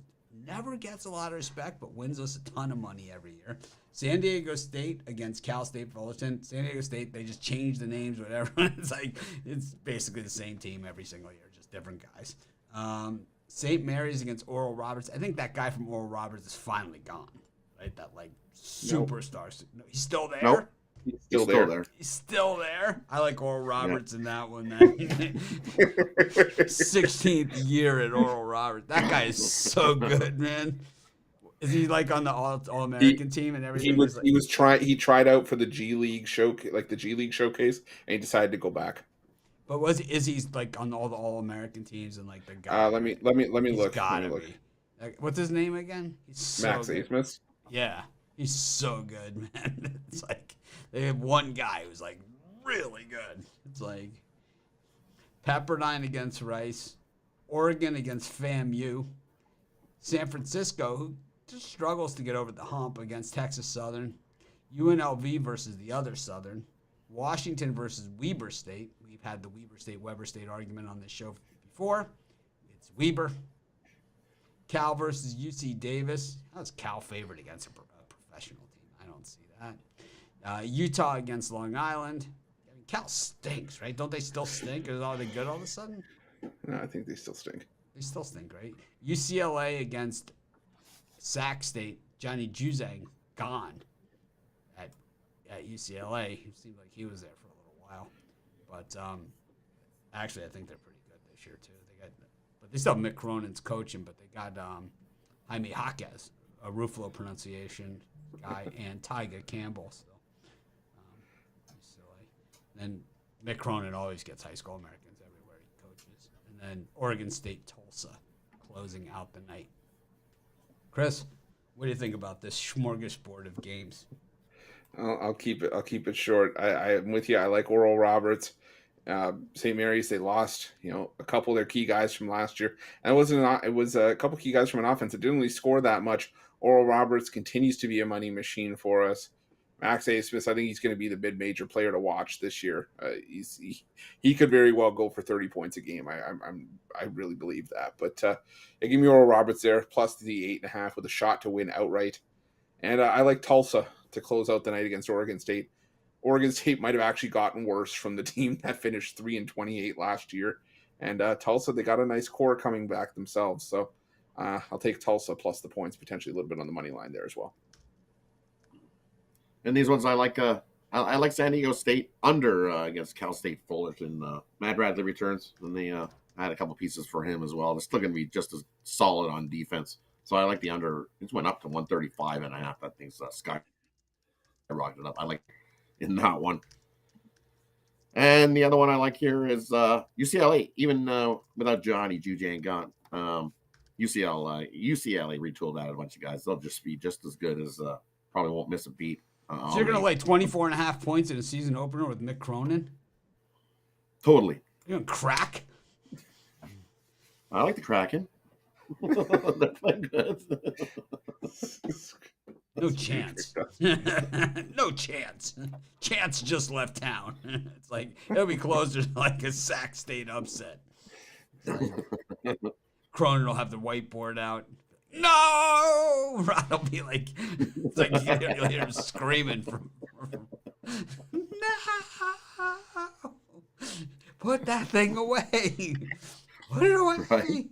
never gets a lot of respect, but wins us a ton of money every year. San Diego State against Cal State Fullerton. San Diego State, they just change the names, whatever. It's basically the same team every single year, just different guys. St. Mary's against Oral Roberts. I think that guy from Oral Roberts is finally gone, right? That, superstar. No, he's still there? Nope. He's still there. He's still there? I like Oral Roberts in that one. 16th year at Oral Roberts. That guy is so good, man. Is he on the All-American team and everything? He tried out for the G League the G League showcase, and he decided to go back. But is he on all the All-American teams and the guy? Let me look. Gotta be. What's his name again? He's so Max Asmus. Yeah, he's so good, man. It's they have one guy who's really good. It's Pepperdine against Rice, Oregon against FAMU, San Francisco, who just struggles to get over the hump against Texas Southern, UNLV versus the other Southern, Washington versus Weber State. We've had the Weber State-Weber State argument on this show before. It's Weber. Cal versus UC Davis. How's Cal favored against a professional team? I don't see that. Utah against Long Island. I mean, Cal stinks, right? Don't they still stink? Are they good all of a sudden? No, I think they still stink. They still stink, right? UCLA against Sac State. Johnny Juzang gone at UCLA. It seemed like he was there for a little while. But actually, I think they're pretty good this year, too. But they still have Mick Cronin's coaching, but they got Jaime Jaquez, a Ruffalo pronunciation guy, and Tyga Campbell still. UCLA. And Mick Cronin always gets high school Americans everywhere he coaches. And then Oregon State Tulsa closing out the night. Chris, what do you think about this smorgasbord of games? I'll keep it short. I'm with you. I like Oral Roberts. St. Mary's, they lost, a couple of their key guys from last year. And it was a couple key guys from an offense that didn't really score that much. Oral Roberts continues to be a money machine for us. Max A. Smith, I think he's going to be the mid-major player to watch this year. He could very well go for 30 points a game. I really believe that. But give me Oral Roberts there, plus the 8.5 with a shot to win outright. And I like Tulsa to close out the night against Oregon State. Oregon State might have actually gotten worse from the team that finished 3-28 last year. And Tulsa, they got a nice core coming back themselves. So I'll take Tulsa plus the points, potentially a little bit on the money line there as well. And these ones I like. I like San Diego State under against Cal State Fullerton. Matt Radley returns, and I had a couple pieces for him as well. It's still going to be just as solid on defense. So I like the under. It went up to 135.5. That thing's skyrocketed up. I like in that one. And the other one I like here is UCLA. Even without Johnny Juzang gone, UCLA retooled out a bunch of guys. They'll just be just as good as probably won't miss a beat. So you're going to lay 24.5 points in a season opener with Mick Cronin? Totally. You're going to crack? I like the Kraken. They're playing good. No chance. No chance. Chance just left town. It's it'll be closer to a Sac State upset. Cronin will have the whiteboard out. No! Rod will be it's you'll hear him screaming from no! Put that thing away. Put it away. Right.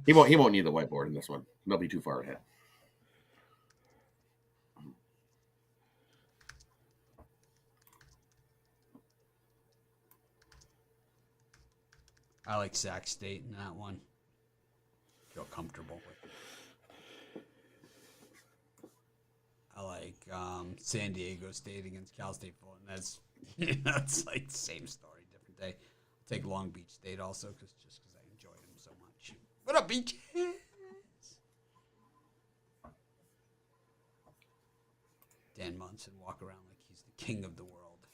He won't need the whiteboard in this one. They'll be too far ahead. I like Sac State in that one. Feel comfortable with it. I like San Diego State against Cal State Fullerton. That's the same story, different day. I'll take Long Beach State also just because I enjoy them so much. What up, Beaches? Dan Munson walk around like he's the king of the world.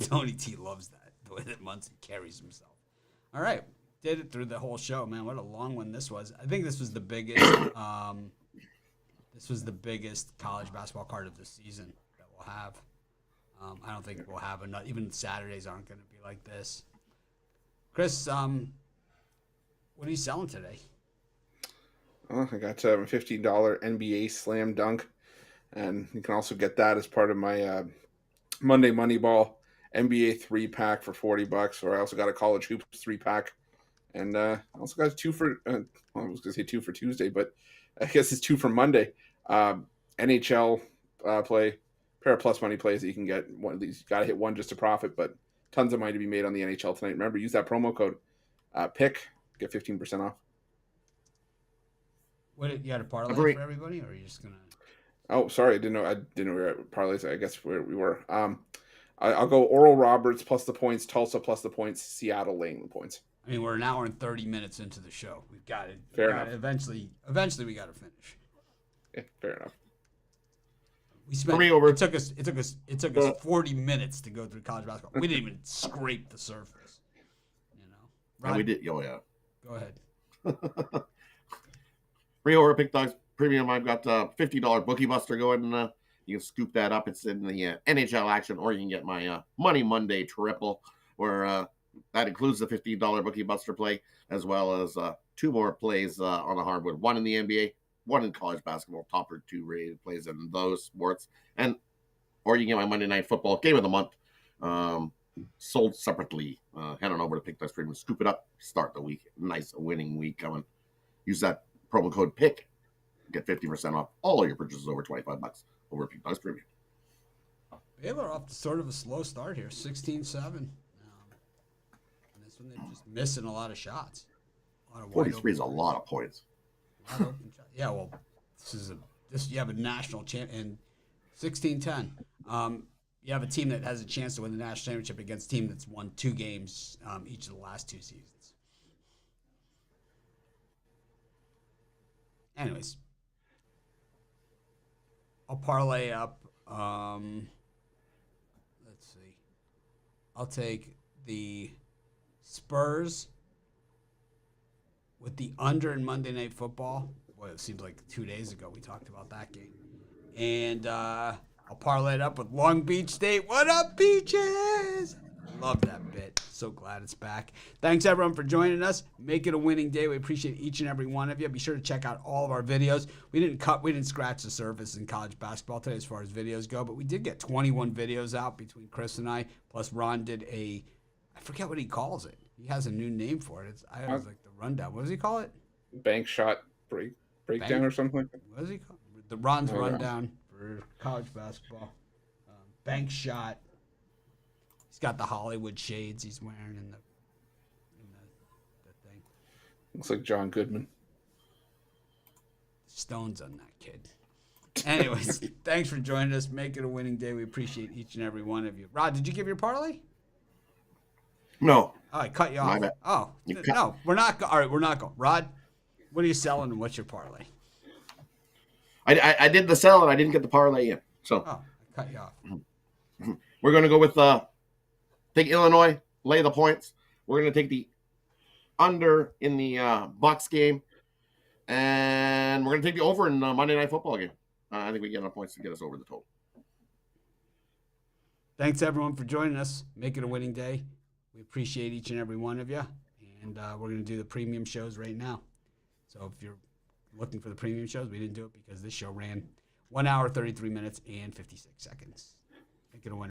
Tony T loves that, the way that Munson carries himself. All right. did it through the whole show, man. What a long one this was. I think this was the biggest. This was the biggest college basketball card of the season that we'll have. I don't think we'll have enough. Even Saturdays aren't going to be like this. Chris, what are you selling today? Oh, I got a $15 NBA Slam Dunk, and you can also get that as part of my Monday Moneyball NBA 3-pack for $40. Or I also got a College Hoops 3-pack, and I also got 2 for. I was going to say 2 for Tuesday, but I guess it's 2 for Monday. NHL play, pair of plus money plays that you can get. One of these, you got to hit one just to profit, but tons of money to be made on the NHL tonight. Remember, use that promo code PICK, get 15% off. What, you had a parlay for everybody, or are you just gonna? Oh, sorry, I didn't know we were at parlays. I guess where we were. I'll go Oral Roberts plus the points, Tulsa plus the points, Seattle laying the points. I mean, we're an hour and 30 minutes into the show. We've got it. Fair enough. Eventually, we got to finish. Yeah, fair enough. We spent. It took us 40 minutes to go through college basketball. We didn't even scrape the surface. You know. Rod, and we did. Oh yeah. Go ahead. Rio or Pick Dogs Premium. I've got $50 Bookie Buster going. You can scoop that up. It's in the NHL action, or you can get my Money Monday triple, where that includes the $15 Bookie Buster play, as well as 2 more plays on the hardwood. 1 in the NBA, 1 in college basketball. Top or 2 rated plays in those sports, or you can get my Monday Night Football Game of the Month, sold separately. Head on over to Pick Dogs Premium, scoop it up, start the week. Nice winning week coming. Use that promo code PICK. Get 50% off all of your purchases over $25 over at Pick Dogs Premium. Baylor off to sort of a slow start here, 16-7. This one they're just missing a lot of shots. 43 is a lot of points. Yeah, well, you have a national champ in 16-10. You have a team that has a chance to win the national championship against a team that's won 2 games each of the last 2 seasons. Anyways, I'll parlay up. Let's see. I'll take the Spurs with the under in Monday Night Football. Boy, it seems like 2 days ago we talked about that game. And I'll parlay it up with Long Beach State. What up, Beaches? Love that bit. So glad it's back. Thanks, everyone, for joining us. Make it a winning day. We appreciate each and every one of you. Be sure to check out all of our videos. We didn't scratch the surface in college basketball today as far as videos go, but we did get 21 videos out between Chris and I. Plus, Ron did I forget what he calls it. He has a new name for it. I was like the rundown. What does he call it? Bank shot breakdown or something. What does he call it? The Ron's rundown for college basketball. Bank shot. He's got the Hollywood shades he's wearing in the thing. Looks like John Goodman. Stones on that kid. Anyways, thanks for joining us. Make it a winning day. We appreciate each and every one of you. Rod, did you give your parlay? No. Oh, I cut you off. Oh, no, we're not. All right, we're not going. Rod, what are you selling and what's your parlay? I did the sell and I didn't get the parlay in. So I cut you off. We're going to go with take Illinois, lay the points. We're going to take the under in the Bucks game, and we're going to take the over in the Monday Night Football game. I think we get enough points to get us over the total. Thanks, everyone, for joining us. Make it a winning day. We appreciate each and every one of you, and we're going to do the premium shows right now. So if you're looking for the premium shows, we didn't do it because this show ran 1 hour, 33 minutes, and 56 seconds. Make it a winning